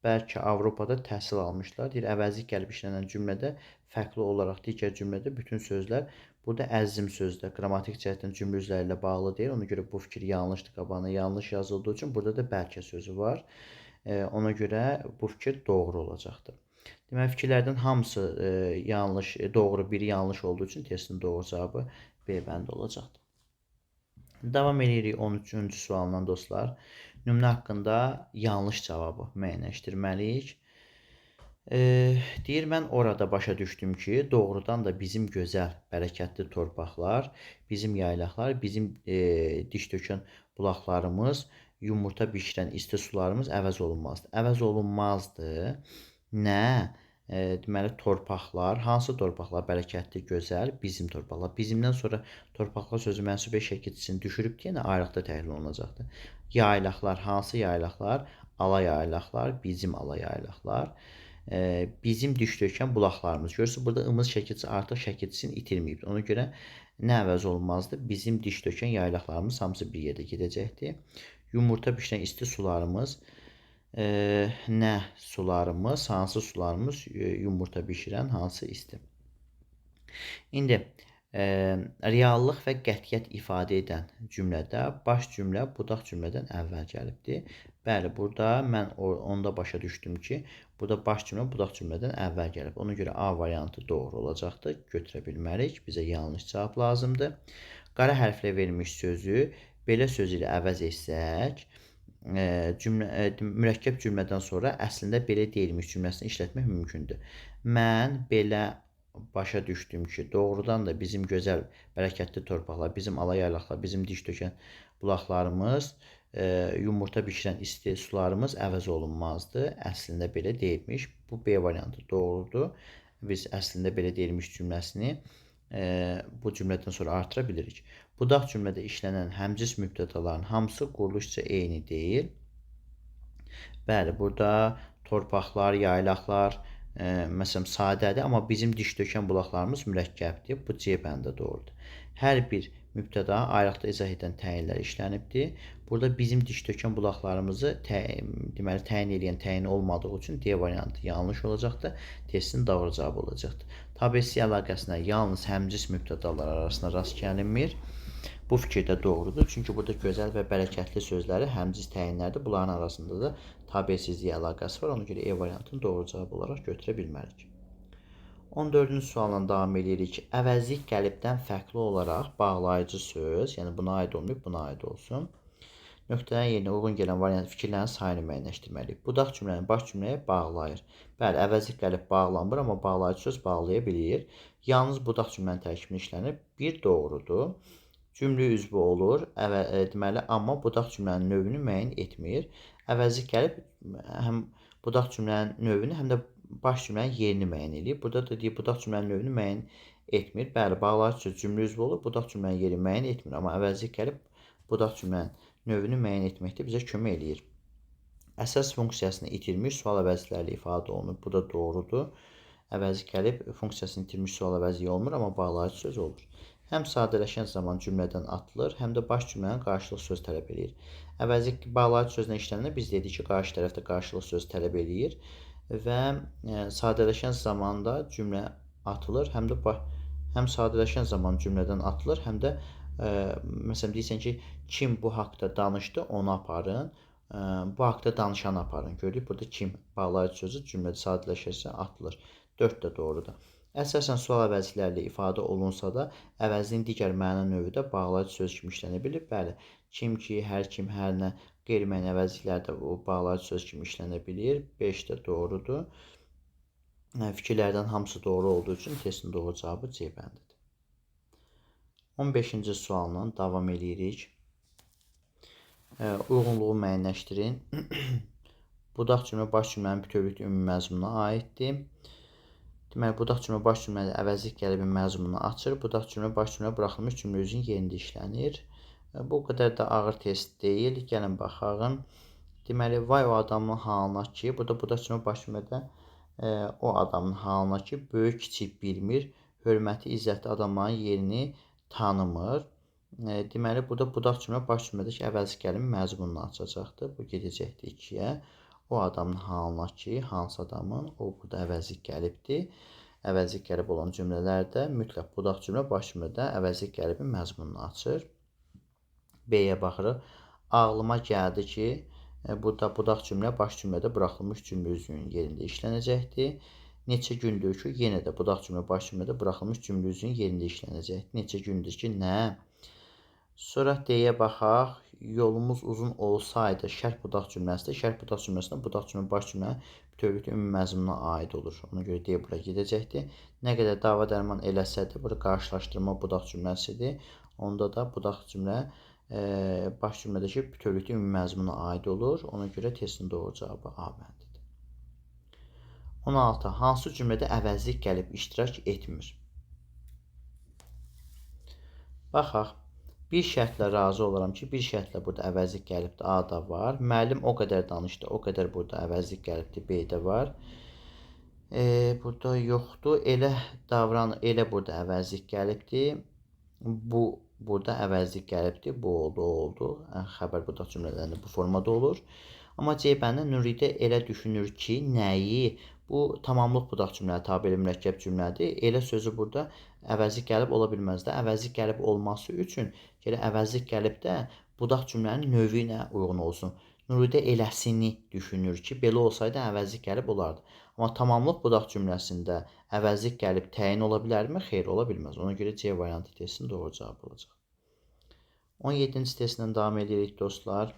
Speaker 1: bəlkə Avropada təhsil almışlar. Deyir, əvəzlik gəlib işlənən cümlədə fərqli olaraq digər cümlədə bütün sözlər burada əzm sözdə qrammatik cəhətdən cümlə üzləri ilə bağlı deyil. Ona görə bu fikir yanlışdır. Qabağına yanlış yazıldığı üçün burada da bəlkə sözü var. Ona görə bu fikir doğru olacaqdır. Deməli, fikirlərdən hamısı yanlış, doğru, biri yanlış olduğu üçün testin doğru cavabı B bəndi olacaqdır. Davam edirik 13-cü sualdan dostlar. Nümunə haqqında yanlış cavabı müəyyənləşdirməliyik. Deyir, mən orada başa düşdüm ki, doğrudan da bizim gözəl, bərəkətli torpaqlar, bizim yaylaqlar, bizim diş tökən bulaqlarımız, yumurta bişirən isti sularımız əvəz olunmazdır. Əvəz olunmazdı. Nə? Deməli, torpaqlar, hansı torpaqlar bərəkətli, gözəl? Bizim torpaqlar. Bizimdən sonra torpaqlar sözü mənsub eş şəkilçisini düşürüb ki, yenə ayrıqda təhlil olunacaqdır. Yaylaqlar, hansı yaylaqlar? Ala yaylaqlar, bizim ala yaylaqlar. Bizim diş tökən bulaqlarımız. Görürsünüz, burada ımız şəkilçisi artıq şəkilçisini itirməyib. Ona görə nə əvəz olunmazdı? Bizim diş tökən yaylaqlarımız hamısı bir yerdə gedəcəkdir. Yumurta bişirən isti sularımız, nə sularımız, hansı sularımız yumurta bişirən, hansı isti. İndi reallıq və qətiyyət ifadə edən cümlədə baş cümlə budaq cümlədən əvvəl gəlibdir. Bəli, burada mən onda başa düşdüm ki, burada baş cümlə budaq cümlədən əvvəl gəlib. Ona görə A variantı doğru olacaqdır. Götürə bilmərik. Bizə yanlış cavab lazımdır. Qara hərflə verilmiş sözü belə söz ilə əvəz etsək, mürəkkəb cümlədən sonra əslində belə deyilmiş cümləsini işlətmək mümkündür. Mən belə başa düşdüm ki, doğrudan da bizim gözəl, bərəkətli torpaqlar, bizim ala yaylaqlar, bizim diş tökən bulaqlarımız, yumurta bişirən isti sularımız əvəz olunmazdı. Əslində belə deyilmiş. Bu B variantı doğrudur. Biz əslində belə deyilmiş cümləsini bu cümlədən sonra artıra bilirik. Budaq cümlədə işlənən həmcis mübtədaların hamısı quruluşca eyni deyil. Bəli, burada torpaqlar, yaylaqlar, məsələn, sadədir, amma bizim diş tökən bulaqlarımız mürəkkəbdir. Bu C bəndə doğrudur. Hər bir mübtəda ayrıqda izah edən təyinlər işlənibdir. Burada bizim diş tökən bulaqlarımızı deməli, təyin edən təyin olmadığı üçün D variantı yanlış olacaqdır. Testin doğru cavabı olacaqdır. Tabe-si əlaqəsinə yalnız həmcis mübtədalar arasında rast gəlinmir. Bu fikir də doğrudur. Çünki burada gözəl və bərəkətli sözləri həmcis təyinlərdir. Bunların arasında da tabe-sizlik əlaqəsi var. Ona görə E variantını doğru cavab olaraq götürə bilmərik. 14-cü sualla davam edirik. Əvəzlik qəlibdən fərqli olaraq bağlayıcı söz, yəni buna aid olmayıb, buna aid olsun. Nöqtələrin yerinə uyğun gələn variant fikirlərin sayını müəyyənləşdirməliyik. Budaq cümləni baş cümləyə bağlayır. Bəli, əvəzlik gəlib bağlanmır, amma bağlayıcı söz bağlaya bilir. Yalnız budaq cümlənin tərkibini işlənir. Bir doğrudur. Cümlə üzvü olur. Deməli, amma budaq cümlənin növünü müəyyən etmir. Əvəzlik gəlib həm budaq cümlənin növünü, həm də baş cümlənin yerini müəyyən edir. Burada da deyir, budaq cümlənin növünü müəyyən etmir. Bəli, bağlayıcı söz cümlə üzvü olur. Budaq cümlənin yeri müəyyən etmir. Amma əvəzlik gəlib budaq cümlənin növünü müəyyən etməkdə bizə kömək eləyir. Əsas funksiyasını itirmiş sual əvəzliklərlə ifadə olunur. Bu da doğrudur. Əvəzlik gəlib funksiyasını itirmiş sual əvəzliyi olmur, amma bağlayıcı söz olur. Həm sadələşən zaman cümlədən atılır, həm də baş cümlənin qarşılıq söz tələb eləyir. Əvəzlik bağlayıcı sözlə işlənəndə biz dedik ki, qarşı tərəfdə qarşılıq söz tələb eləyir və sadələşən zamanda cümlə atılır, həm sadələşən zaman cümlədən atılır, həm də məsələn deyirsən ki, kim bu haqda danışdı, onu aparın, bu haqda danışanı aparın. Gördük, burada kim bağlayıcı sözü cümlədə sadələşərsə atılır. 4 də doğrudur. Əsasən sual əvəzliklərlə ifadə olunsa da, əvəzliyin digər məna növü də bağlayıcı söz kimi işlənə bilir. Bəli, kim ki, hər kim, hər nə, qeyri-müəyyən əvəzliklər də o bağlayıcı söz kimi işlənə bilir. 5 də doğrudur. Fikirlərdən hamısı doğru olduğu üçün testin doğru cavabı C bəndidir. 15-ci sualla davam edirik. Uyğunluğu müəyyənləşdirin. Budaq cümlə baş cümlənin bütövlükdə ümumi məzmununa aiddir. Deməli, budaq cümlə baş cümlədə əvəzlik qəlibin məzmununu açır. Budaq cümlə baş cümlə buraxılmış cümlə üzrün yerində işlənir. Bu qədər də ağır test deyil. Gəlin baxaq. Deməli, vay o adamın halına ki, burada budaq cümlə baş cümlədə o adamın halına ki, böyük kiçik bilmir, hörməti, izzətli adamların yerini tanımır. Deməli, burada budaq cümlə baş cümlədəki əvəzi kəlimi məzmununu açacaqdır. Bu gedəcəkdir 2-yə. O adamın halına ki, hansı adamın, o burada əvəzi gəlibdir. Əvəzi gəlib olan cümlələrdə mütləq budaq cümlə baş cümlədə əvəzi gəlibin məzmununu açır. B-yə baxırıq. Ağlıma gəldi ki, burada budaq cümlə baş cümlədə buraxılmış cümlə üzvünün yerində işlənəcəkdir. Neçə gündür ki, yenə də budaq cümlə baş cümlədə buraxılmış cümlə üzvünün yerində işlənəcəkdir. Neçə gündür ki, nə? Sonra D-yə baxaq. Yolumuz uzun olsaydı şərt budaq cümləsidir. Şərt budaq cümləsində budaq cümlə baş cümlə bütövlükdə ümumi məzmununa aid olur. Ona görə D bura gedəcəkdir. Nə qədər dava dərman eləsə də, burada qarşılaşdırma budaq cümləsidir. Onda da budaq cümlə baş cümlədəki bütövlükdə ümumi məzmununa aid olur. Ona görə testin doğru cavabı A bəndidir. 16. Hansı cümlədə əvəzlik gəlib iştirak etmir? Baxaq. Bir şərtlə razı olaram ki, bir şərtlə burada əvəzlik gəlibdir. A-da var. Müəllim o qədər danışdı, o qədər burada əvəzlik gəlibdir. B-də var. Burada yoxdur. Elə davran, elə burada əvəzlik gəlibdir. Bu burada əvəzlik gəlibdir. Bu oldu, o oldu. Xəbər budaq cümlələrində bu formada olur. Amma C bəndə Nuridə elə düşünür ki, nəyi? Bu tamamlıq budaq cümlələri, tabeli mürəkkəb cümlədir. Elə sözü burada əvəzlik gəlib ola bilməz də. Əvəzlik gəlib olması üçün gərək əvəzlik gəlib də budaq cümlənin növü ilə uyğun olsun. Nuridə eləsini düşünür ki, belə olsaydı əvəzlik gəlib olardı. Amma tamamlıq budaq cümləsində əvəzlik gəlib təyin ola bilərmi? Xeyr, ola bilməz. Ona görə C variantı testinin doğru cavabı olacaq. 17-ci testlə davam edirik dostlar.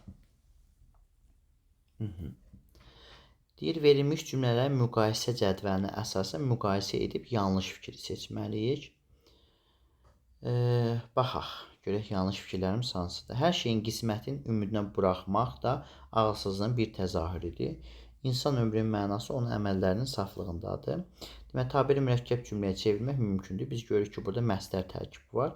Speaker 1: Deyir, verilmiş cümlələrin müqayisə cədvəlinə əsasən müqayisə edib yanlış fikri seçməliyik. Baxaq, görək yanlış fikirlərimiz hansıdır. Hər şeyin qismətin ümidinə buraxmaq da ağılsızlığın bir təzahürüdür. İnsan ömrünün mənası onun əməllərinin saflığındadır. Demək, tabiri mürəkkəb cümləyə çevirmək mümkündür. Biz görürük ki, burada məsdər tərkibi var.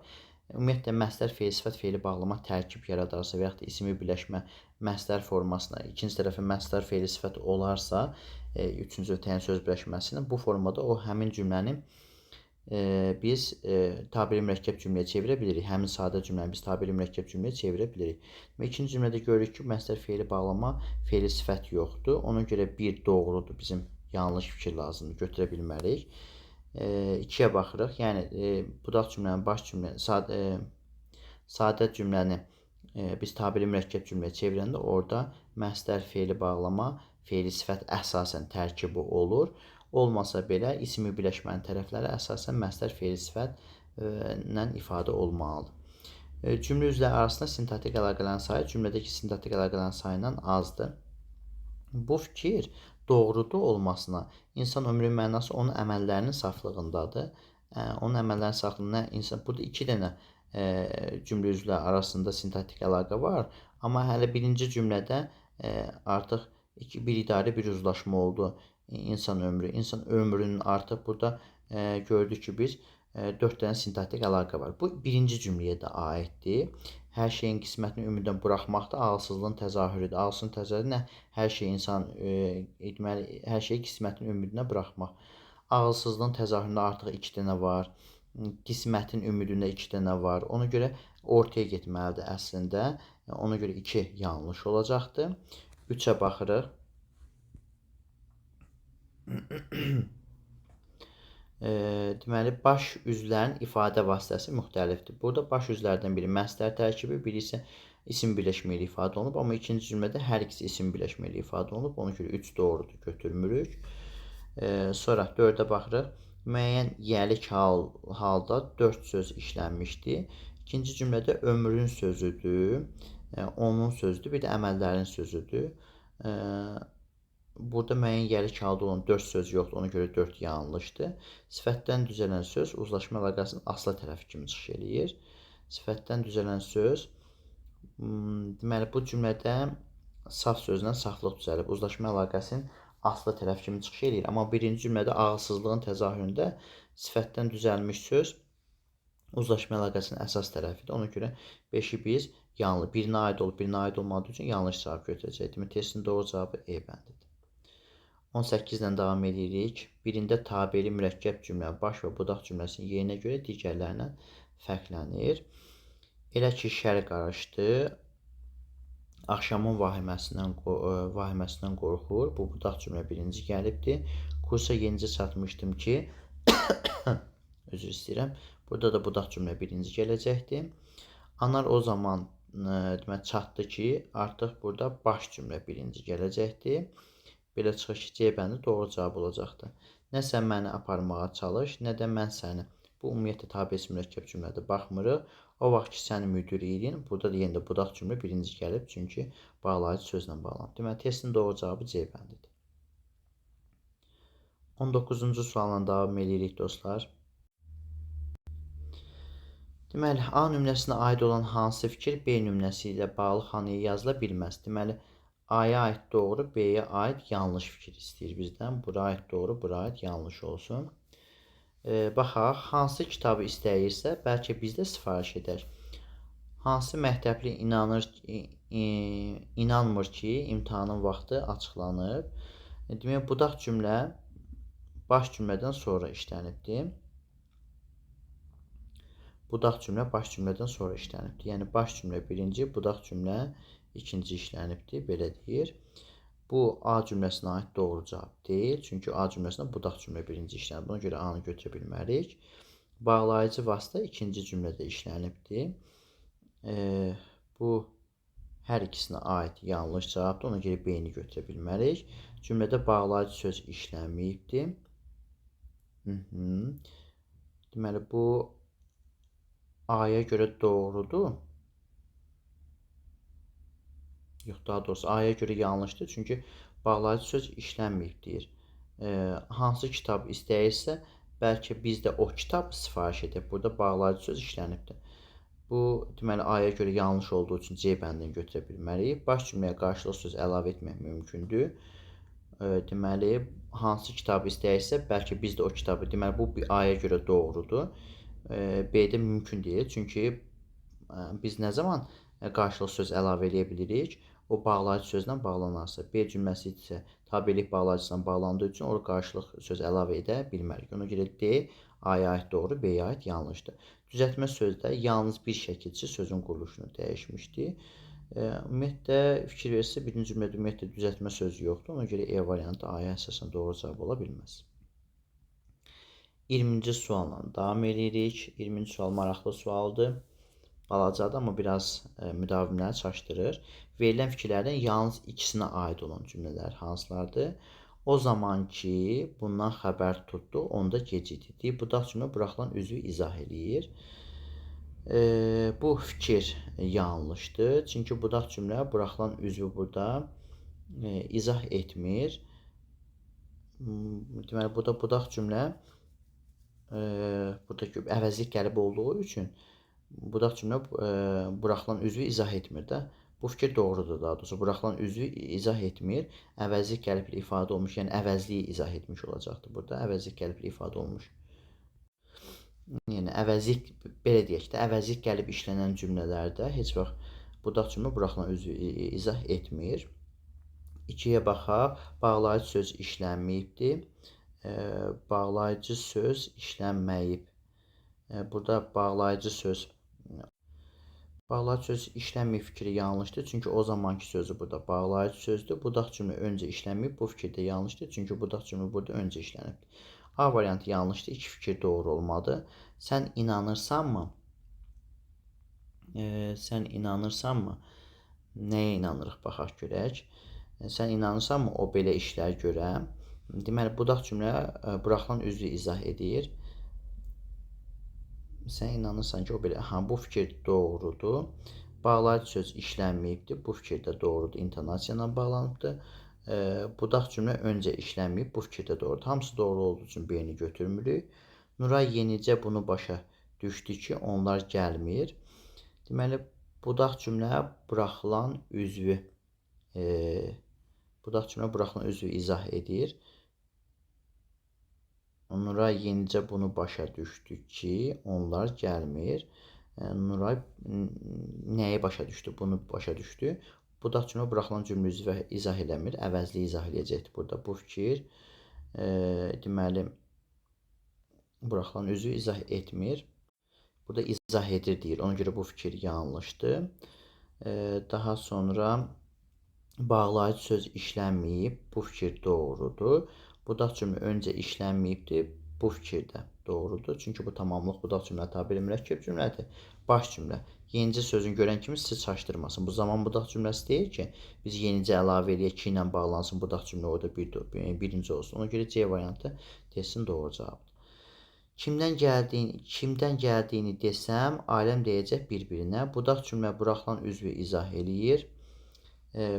Speaker 1: Ümumiyyətlə, məsdər fe'l, sifət, fe'li bağlama tərkib yaradarsa və yaxud da ismi birləşmə məsdər formasına, ikinci tərəfə məsdər fe'li sifət olarsa, üçüncü ötəyin söz birləşməsində bu formada o həmin cümləni biz tabiri mürəkkəb cümləyə çevirə bilirik. Həmin sadə cümləni biz tabiri mürəkkəb cümləyə çevirə bilirik. Və ikinci cümlədə görürük ki, məsdər fe'li bağlama, fe'li sifət yoxdur. Ona görə bir doğrudur, bizim yanlış fikir lazımdır, götürə bilmərik. 2-yə baxırıq. Yəni, budaq cümlənin baş cümlə, sadə cümləni biz tabiri mürəkkəb cümləyə çevirəndə orada məsdər fe'li bağlama, fe'li sifət əsasən tərkibi olur. Olmasa belə ismi birləşmənin tərəfləri əsasən məsdər fe'li sifət ilə ifadə olmalıdır. Cümlə üzvləri arasında sintaktik əlaqələrin sayı cümlədəki sintaktik əlaqələrin sayından azdır. Bu fikir doğrudur olmasına, insan ömrünün mənası onun əməllərinin saflığındadır. Onun əməllərinin saflığında insan, burada 2 dənə cümlə üzvləri arasında sintaktik əlaqə var. Amma hələ birinci cümlədə artıq bir idarə, bir uzlaşma oldu. İnsan ömrünün artıq burada gördük ki, biz 4 dənə sintaktik əlaqə var. Bu birinci cümləyə də aiddir. Hər şeyin qismətini ümiddən buraxmaq da ağılsızlığın təzahürüdür. Ağılsızlığın təzahürü nə? Hər şey deməli, hər şeyi qismətin ümidinə buraxmaq. Ağılsızlığın təzahüründə artıq 2 dənə var. Qismətin ümidində 2 dənə var. Ona görə ortaya getməlidir əslində. Ona görə 2 yanlış olacaqdır. 3-ə baxırıq. Deməli, baş üzvlərin ifadə vasitəsi müxtəlifdir. Burada baş üzvlərdən biri məsdər tərkibi, biri isə isim birləşmə ilə ifadə olunub. Amma ikinci cümlədə hər ikisi isim birləşmə ilə ifadə olunub. Ona görə 3 doğrudur, götürmürük. Sonra 4-ə baxırıq. Müəyyən yəlik halda 4 söz işlənmişdir. İkinci cümlədə ömrün sözüdür, onun sözüdür, bir də əməllərin sözüdür. Burada müəyyən yəlik halda olan 4 söz yoxdur, ona görə 4 yanlışdır. Sifətdən düzələn söz uzlaşma əlaqəsinin aslı tərəfi kimi çıxış eləyir. Sifətdən düzələn söz, deməli, bu cümlədə saf sözlə saflıq düzəlib, uzlaşma əlaqəsinin aslı tərəf kimi çıxış eləyir. Amma birinci cümlədə ağılsızlığın təzahüründə sifətdən düzəlmiş söz uzlaşma əlaqəsinin əsas tərəfidir. Ona görə 5-i biz birinə aid olub, birinə aid olmadığı üçün yanlış cavab götürəcək. Demək, testin doğru cavabı E bəndidir. 18-dən davam edirik. Birində tabeli mürəkkəb cümlə baş və budaq cümləsinin yerinə görə digərlərindən fərqlənir. Elə ki şər qarışdı, axşamın vahiməsindən qorxur. Bu budaq cümlə birinci gəlibdi. Kursa yenicə çatmışdım ki, üzr istəyirəm. Burada da budaq cümlə birinci gələcəkdi. Anar o zaman demək çatdı ki, artıq burada baş cümlə birinci gələcəkdi. Belə çıxır ki, C bəndi doğru cavab olacaqdı. Nə sən məni aparmağa çalış, nə də mən səni. Bu ümumiyyətlə tabesi mürəkkəb cümlədə baxmırıq. O vaxt ki, sən müdiriydin. Burada da yenə də budaq cümlə birinci gəlib, çünki bağlayıcı sözlə bağlanıb. Deməli, testin doğru cavabı C bəndidir. 19-cu sualla davam edirik dostlar. Deməli, A nümunəsinə aid olan hansı fikir B nümunəsi ilə bağlı xanaya yazıla bilməz? Deməli, A-ya aid doğru, B-yə aid yanlış fikir istəyir bizdən. Bura aid doğru, bura aid yanlış olsun. Baxaq, hansı kitabı istəyirsə, bəlkə biz də sifariş edək. Hansı məktəbli inanmır ki, imtahanın vaxtı açıqlanıb. Demək, budaq cümlə baş cümlədən sonra işlənibdir. Budaq cümlə baş cümlədən sonra işlənibdir. Yəni, baş cümlə birinci, budaq cümlə ikinci işlənibdir, belə deyir. Bu, A cümləsinə aid doğru cavab deyil. Çünki A cümləsində budaq cümlə birinci işlənib. Buna görə A-nı götürə bilmərik. Bağlayıcı vasitə ikinci cümlədə işlənibdir. Bu, hər ikisinə aid yanlış cavabdır. Ona görə B-ni götürə bilmərik. Cümlədə bağlayıcı söz işlənməyibdir. Deməli, bu A-ya görə doğrudur. Yox, daha doğrusu A-ya görə yanlışdır. Çünki bağlayıcı söz işlənməyib deyir. Hansı kitab istəyirsə, bəlkə biz də o kitabı sifariş edək. Burada bağlayıcı söz işlənibdir. Bu, deməli, A-ya görə yanlış olduğu üçün C bəndini götürə bilməliyik. Baş cümləyə qarşılıq söz əlavə etmək mümkündür. Deməli, hansı kitabı istəyirsə, bəlkə biz də o kitabı, deməli, bu A-ya görə doğrudur. B-də mümkün deyil. Çünki biz nə zaman qarşılıq söz əlavə edə bilirik? O bağlayıcı sözlə bağlanarsa. B cümləsi isə tabelik bağlayıcısından bağlandığı üçün orada qarşılıq söz əlavə edə bilmərik. Ona görə D A-ya aid doğru, B-yə aid yanlışdır. Düzəltmə sözdə yalnız bir şəkilçi sözün quruluşunu dəyişmişdir. Ümumiyyətlə, fikir verirsə, birinci cümlədə ümumiyyətlə düzəltmə sözü yoxdur. Ona görə E variantı A-ya əsasən doğru cavab ola bilməz. 20-ci sualla davam edirik. 20-ci sual maraqlı sualdır. Balacadır, amma biraz müdavimləri çaşdırır. Verilən fikirlərdən yalnız ikisinə aid olan cümlələr hansılardır? O zaman ki, bundan xəbər tutdu, onda gecikdi. Budaq cümlə buraxılan üzvü izah edir. Bu fikir yanlışdır. Çünki budaq cümlə buraxılan üzvü burada izah etmir. Deməli, burada budaq cümlə burada əvəzlik gəlib olduğu üçün budaq cümlə buraxılan üzvü izah etmir də. Bu fikir doğrudur daha doğrusu. Buraxılan üzvü izah etmir. Əvəzlik gəlibli ifadə olmuş. Yəni, əvəzliyi izah etmiş olacaqdır burada. Əvəzlik gəlibli ifadə olmuş. Yəni, əvəzlik, belə deyək də, əvəzlik gəlib işlənən cümlələrdə heç vaxt budaq cümlə buraxılan üzvü izah etmir. 2-yə baxaq. Bağlayıcı söz işlənməyibdir. Bağlayıcı söz işlənməyib. Burada bağlayıcı söz işlənməyib fikri yanlışdır. Çünki o zamanki sözü burada bağlayıcı sözdür. Budaq cümlə öncə işlənməyib. Bu fikir də yanlışdır. Çünki budaq cümlə burada öncə işlənibdir. A variantı yanlışdır. İki fikir doğru olmadı. Sən inanırsanmı? Sən inanırsanmı? Nəyə inanırıq? Baxaq görək. Sən inanırsanmı o belə işlər görə? Deməli, budaq cümlə buraxılan üzvü izah edir. Sən inanırsan ki, o belə, bu fikir doğrudur. Bağlayıcı söz işlənməyibdir. Bu fikir də doğrudur. İntonasiya ilə bağlanıbdır. Budaq cümlə öncə işlənməyib. Bu fikir də doğrudur. Hamısı doğru olduğu üçün B-ni götürmürük. Nuray yenicə bunu başa düşdü ki, onlar gəlmir. Deməli, budaq cümlə buraxılan üzvü izah edir. Nuray yenicə bunu başa düşdü ki, onlar gəlmir. Nuray nəyi başa düşdü? Bunu başa düşdü. Budaq cümlə buraxılan cümlə üzvü izah eləmir. Əvəzliyi izah eləyəcəkdir burada. Bu fikir, deməli, buraxılan üzvü izah etmir. Burada izah edir deyir. Ona görə bu fikir yanlışdır. Daha sonra bağlayıcı söz işlənməyib. Bu fikir doğrudur. Budaq cümlə öncə işlənməyibdir. Bu fikir də doğrudur. Çünki bu tamamlıq budaq cümlə tabiri mürəkkəb cümlədir. Baş cümlə. Yenicə sözün görən kimi sizi çaşdırmasın. Bu zaman budaq cümləsi deyil ki, biz yenicə əlavə eləyək ki ilə bağlansın budaq cümlə orada birinci olsun. Ona görə C variantı testin doğru cavabdır. Kimdən gəldiyini desəm, aləm deyəcək bir-birinə. Budaq cümlə buraxılan üzvü izah eləyir.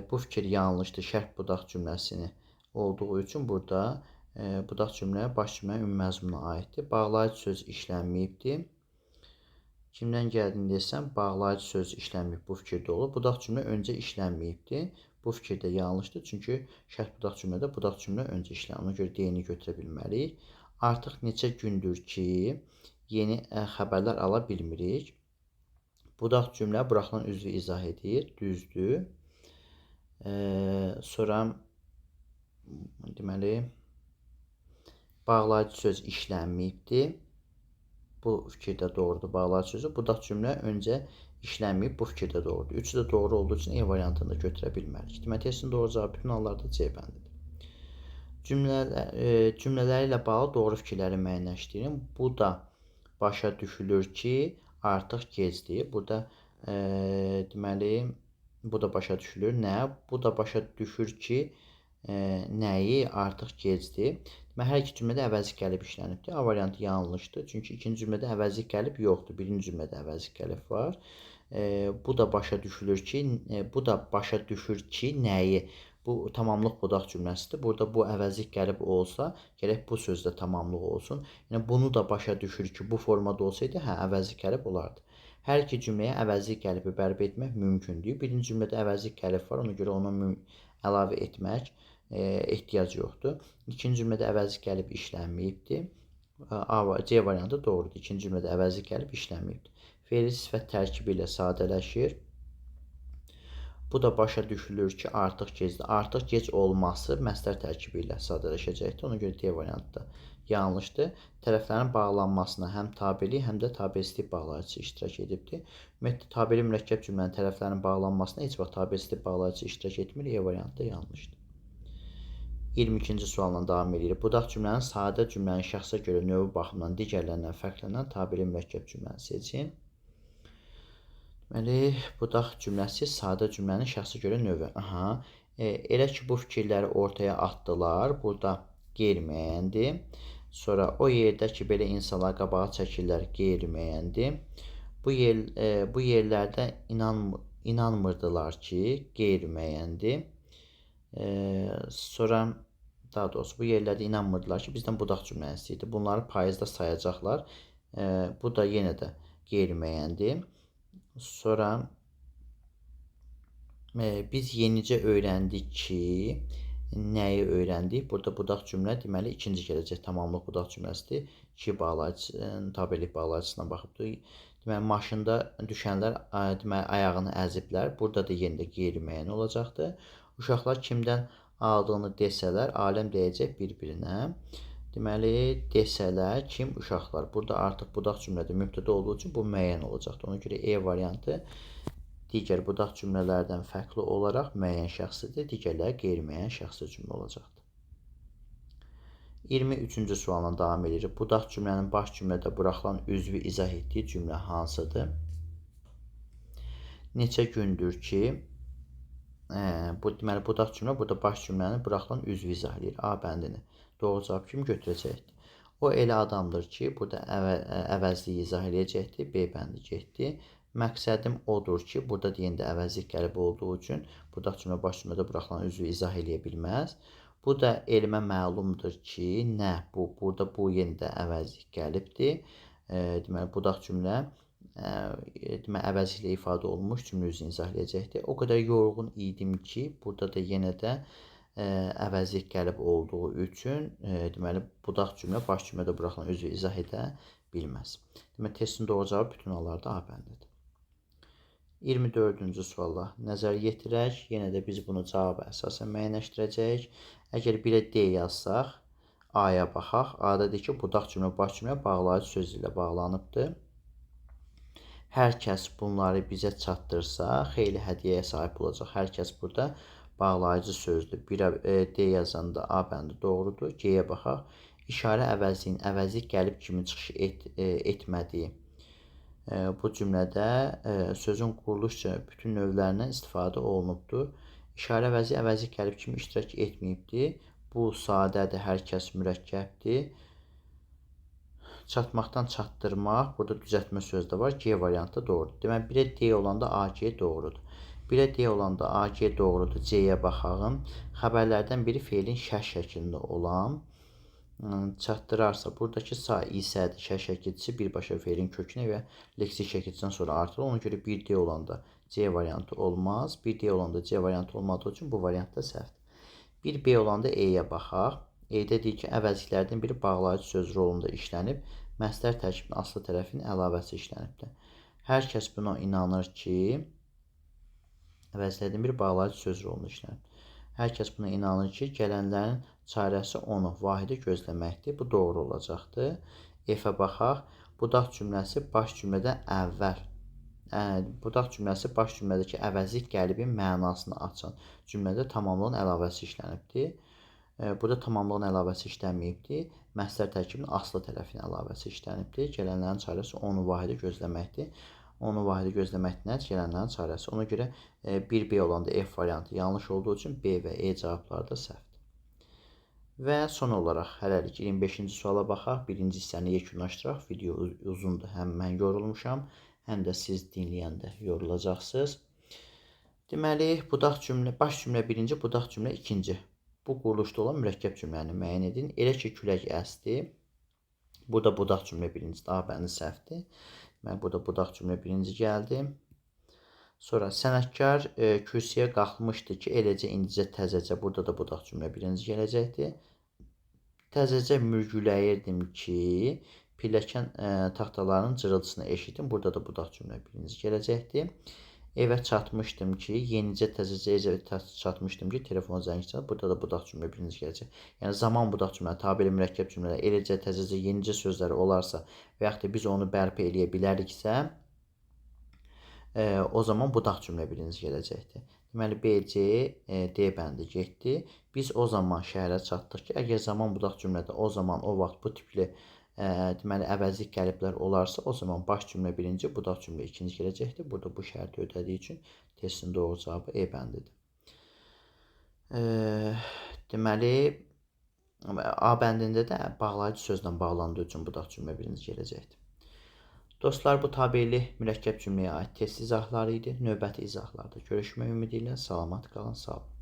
Speaker 1: Bu fikir yanlışdır. Şərt budaq cümləsini olduğu üçün burada budaq cümlə baş cümlənin ümumi məzmununa aiddir. Bağlayıcı söz işlənməyibdir. Kimdən gəldiyini desəm, bağlayıcı söz işlənməyib. Bu fikirdə olur. Budaq cümlə öncə işlənməyibdir. Bu fikir də yanlışdır. Çünki şərt budaq cümlədə budaq cümlə öncə işlənir. Ona görə D-ni götürə bilmərik. Artıq neçə gündür ki, yeni xəbərlər ala bilmirik. Budaq cümlə buraxılan üzvü izah edir. Düzdür. Sonra deməli bağlayıcı söz işlənməyibdir. Bu fikir də doğrudur. Bağlayıcı sözü budaq cümlə öncə işlənməyib. Bu fikir də doğrudur. Üçü də doğru olduğu üçün E variantını da götürə bilmərik. Demək, testin doğru cavabı bütün hallarda C bəndidir. Cümlələri ilə bağlı doğru fikirləri müəyyənləşdirin. Bu da başa düşülür ki, artıq gecdir. Burada deməli bu da başa düşülür. Nə? Bu da başa düşür ki, nəyi? Artıq gecdir. Deməli, hər iki cümlədə əvəzlik gəlib işlənibdir. A variantı yanlışdır. Çünki ikinci cümlədə əvəzlik gəlib yoxdur. Birinci cümlədə əvəzlik gəlib var. Bu da başa düşülür ki, nəyi? Bu tamamlıq budaq cümləsidir. Burada bu əvəzlik gəlib olsa, gərək bu sözdə tamamlıq olsun. Yəni bunu da başa düşür ki, bu formada olsaydı, hə, əvəzlik gəlib olardı. Hər iki cümləyə əvəzlik gəlibi bərpa etmək mümkündür. Birinci cümlədə əvəzlik gəlib var, ona görə onu əlavə etmək ehtiyac yoxdur. İkinci cümlədə əvəzlik gəlib işlənməyibdir. C variantı doğrudur. İkinci cümlədə əvəzlik gəlib işlənməyibdir. Fe'li sifət tərkibi ilə sadələşir. Bu da başa düşülür ki, artıq gecdir. Artıq gec olması məsdər tərkibi ilə sadələşəcəkdir. Ona görə D variantı da yanlışdır. Tərəflərin bağlanmasına həm tabeli, həm də tabelisitik bağlayıcı iştirak edibdir. Ümumiyyətlə, tabeli mürəkkəb cümlənin tərəflərin bağlanmasına heç vaxt tabelisitik bağlayıcı iştirak etmir. E variantı da yanlışdır. 22-ci sualla davam edirik. Budaq cümlənin sadə cümlənin şəxsə görə növü baxımından digərlərindən fərqlənən tabeli mürəkkəb cümləni seçin. Deməli, budaq cümləsi sadə cümlənin şəxsə görə növü. Elə ki, bu fikirləri ortaya atdılar. Burada qeyri-müəyyəndir. Sonra o yerdə ki, belə insanlar qabağa çəkirlər, qeyri-müəyyəndir. Bu yerlərdə inanmırdılar ki, qeyri-müəyyəndir. Sonra daha doğrusu bu yerlərdə inanmırdılar ki, bizdən budaq cümləni istəyirdi. Bunları payızda sayacaqlar. Bu da yenə də qeyri-müəyyəndir. Sonra biz yenicə öyrəndik ki, nəyi öyrəndik? Burada budaq cümlə deməli ikinci gələcək tamamlıq budaq cümləsidir. İki bağlayıcı, tabelik bağlayıcısına baxıbdır. Deməli, maşında düşənlər deməli, ayağını əziblər. Burada da yenə də qeyri-müəyyən olacaqdır. Uşaqlar kimdən aldığını desələr, aləm deyəcək bir-birinə. Deməli, desələr, kim? Uşaqlar. Burada artıq budaq cümlədə mübtədə olduğu üçün bu müəyyən olacaqdır. Ona görə E variantı digər budaq cümlələrdən fərqli olaraq müəyyən şəxsidir. Digərləri qeyri-müəyyən şəxsi cümlə olacaqdır. 23-cü sualla davam edirik. Budaq cümlənin baş cümlədə buraxılan üzvü izah etdiyi cümlə hansıdır? Neçə gündür ki, deməli, budaq cümlə burada baş cümlənin buraxılan üzvü izah edir. A bəndini doğru cavab kimi götürəcəkdir. O elə adamdır ki, burada əvəzliyi izah edəcəkdir. B bəndi getdi. Məqsədim odur ki, burada deyəndə əvəzlik gəlib olduğu üçün budaq cümlə baş cümlədə buraxılan üzvü izah eləyə bilməz. Bu da elmə məlumdur ki, nə? Burada bu yenə də əvəzlik gəlibdir. Deməli, budaq cümlə əvəzliklə ifadə olunmuş cümlə üzrə izah edəcəkdir. O qədər yorğun idim ki, burada da yenə də əvəzlik gəlib olduğu üçün deməli, budaq cümlə baş cümlədə buraxılan üzvü izah edə bilməz. Deməli, testin doğru cavabı bütün hallarda A bəndidir. 24-cü suala nəzər yetirək. Yenə də biz bunu cavabı əsasən müəyyənləşdirəcəyik. Əgər belə D yazsaq, A-ya baxaq. A-da deyir ki, budaq cümlə baş cümlə bağlayıcı söz ilə bağlanıbdır. Hər kəs bunları bizə çatdırsa, xeyli hədiyyəyə sahib olacaq. Hər kəs burada bağlayıcı sözdür. D yazanda A bəndi doğrudur. G-yə baxaq. İşarə əvəzliyin əvəzlik gəlib kimi çıxış etmədiyi. Bu cümlədə sözün quruluşca bütün növlərindən istifadə olunubdur. İşarə əvəzliyi əvəzlik gəlib kimi iştirak etməyibdir. Bu sadədir, hər kəs mürəkkəbdir. Çatmaqdan çatdırmaq, burada düzəltmə sözü də var. G variantı doğrudur. Deməli, 1-ə D olanda AG doğrudur. 1-ə D olanda AG doğrudur. C-yə baxalım. Xəbərlərdən biri feilin şərh şəklində olan. Çatdırarsa, buradakı sa isədir. Şərh şəkilçisi birbaşa feilin kökünə və leksik şəkilçisindən sonra artırılır. Ona görə 1D olanda C variantı olmaz. 1D olanda C variantı olmadığı üçün bu variant da səhvdir. 1B olanda E-yə baxaq. E-də deyir ki, əvəzliklərdən biri bağlayıcı söz rolunda işlənib, məzdər tərkibinin aslı tərəfinin əlavəsi işlənibdir. Hər kəs buna inanır ki, əvəzliklərdən biri bağlayıcı söz rolunda işlənib. Hər kəs buna inanır ki, gələnlərin çarəsi onu vahidi gözləməkdir. Bu doğru olacaqdır. F-ə baxaq. Budaq cümləsi baş cümlədən əvvəl. Budaq cümləsi baş cümlədəki əvəzlik qəlibin mənasını açan cümlədə tamamlığın əlavəsi işlənibdir. Burada tamamlığın əlavəsi işlənməyibdir. Məzdər tərkibinin aslı tərəfinin əlavəsi işlənibdir. Gələnlərin çarəsi onu vahidi gözləməkdir. Onu vahidi gözləməkdir nədir? Gələnlərin çarəsi. Ona görə 1B olanda F variantı yanlış olduğu üçün B və E cavabları da səhvdir. Və son olaraq hələlik 25-ci suala baxaq. Birinci hissəni yekunlaşdıraq. Video uzundur. Həm mən yorulmuşam, həm də siz dinləyəndə yorulacaqsınız. Deməli, baş cümlə birinci, budaq cümlə ikinci. Bu quruluşda olan mürəkkəb cümləni müəyyən edin. Elə ki, külək əsdi. Burada budaq cümlə birincidir. A bəndi səhvdir. Deməli, burada budaq cümlə birinci gəldi. Sonra sənətkar kürsüyə qalxmışdı ki, eləcə indicə təzəcə. Burada da budaq cümlə birinci gələcəkdir. Təzəcə mürgüləyirdim ki, pilləkən taxtalarının cırıltısını eşitdim. Burada da budaq cümlə birinci gələcəkdir. Evə çatmışdım ki, yenicə təzəcə evə çatmışdım ki, telefon zəng çaldı. Burada da budaq cümlə birinci gələcək. Yəni, zaman budaq cümlə, tabiri mürəkkəb cümlələr, eləcə, təzəcə, yenicə sözləri olarsa və yaxud da biz onu bərpa eləyə biləriksə, o zaman budaq cümlə birinci gələcəkdir. Deməli, B, C, D bəndi getdi. Biz o zaman şəhərə çatdıq ki, əgər zaman budaq cümlədə o zaman, o vaxt bu tipli deməli, əvəzlik gəliblər olarsa, o zaman baş cümlə birinci, budaq cümlə ikinci gələcəkdir. Burada bu şərti ödədiyi üçün testin doğru cavabı E bəndidir. Deməli, A bəndində də bağlayıcı sözlə bağlandığı üçün budaq cümlə birinci gələcəkdir. Dostlar, bu tabirli mürəkkəb cümləyə aid test izahları idi. Növbəti izahlarda görüşmək ümidi ilə salamat qalın, sağ olun.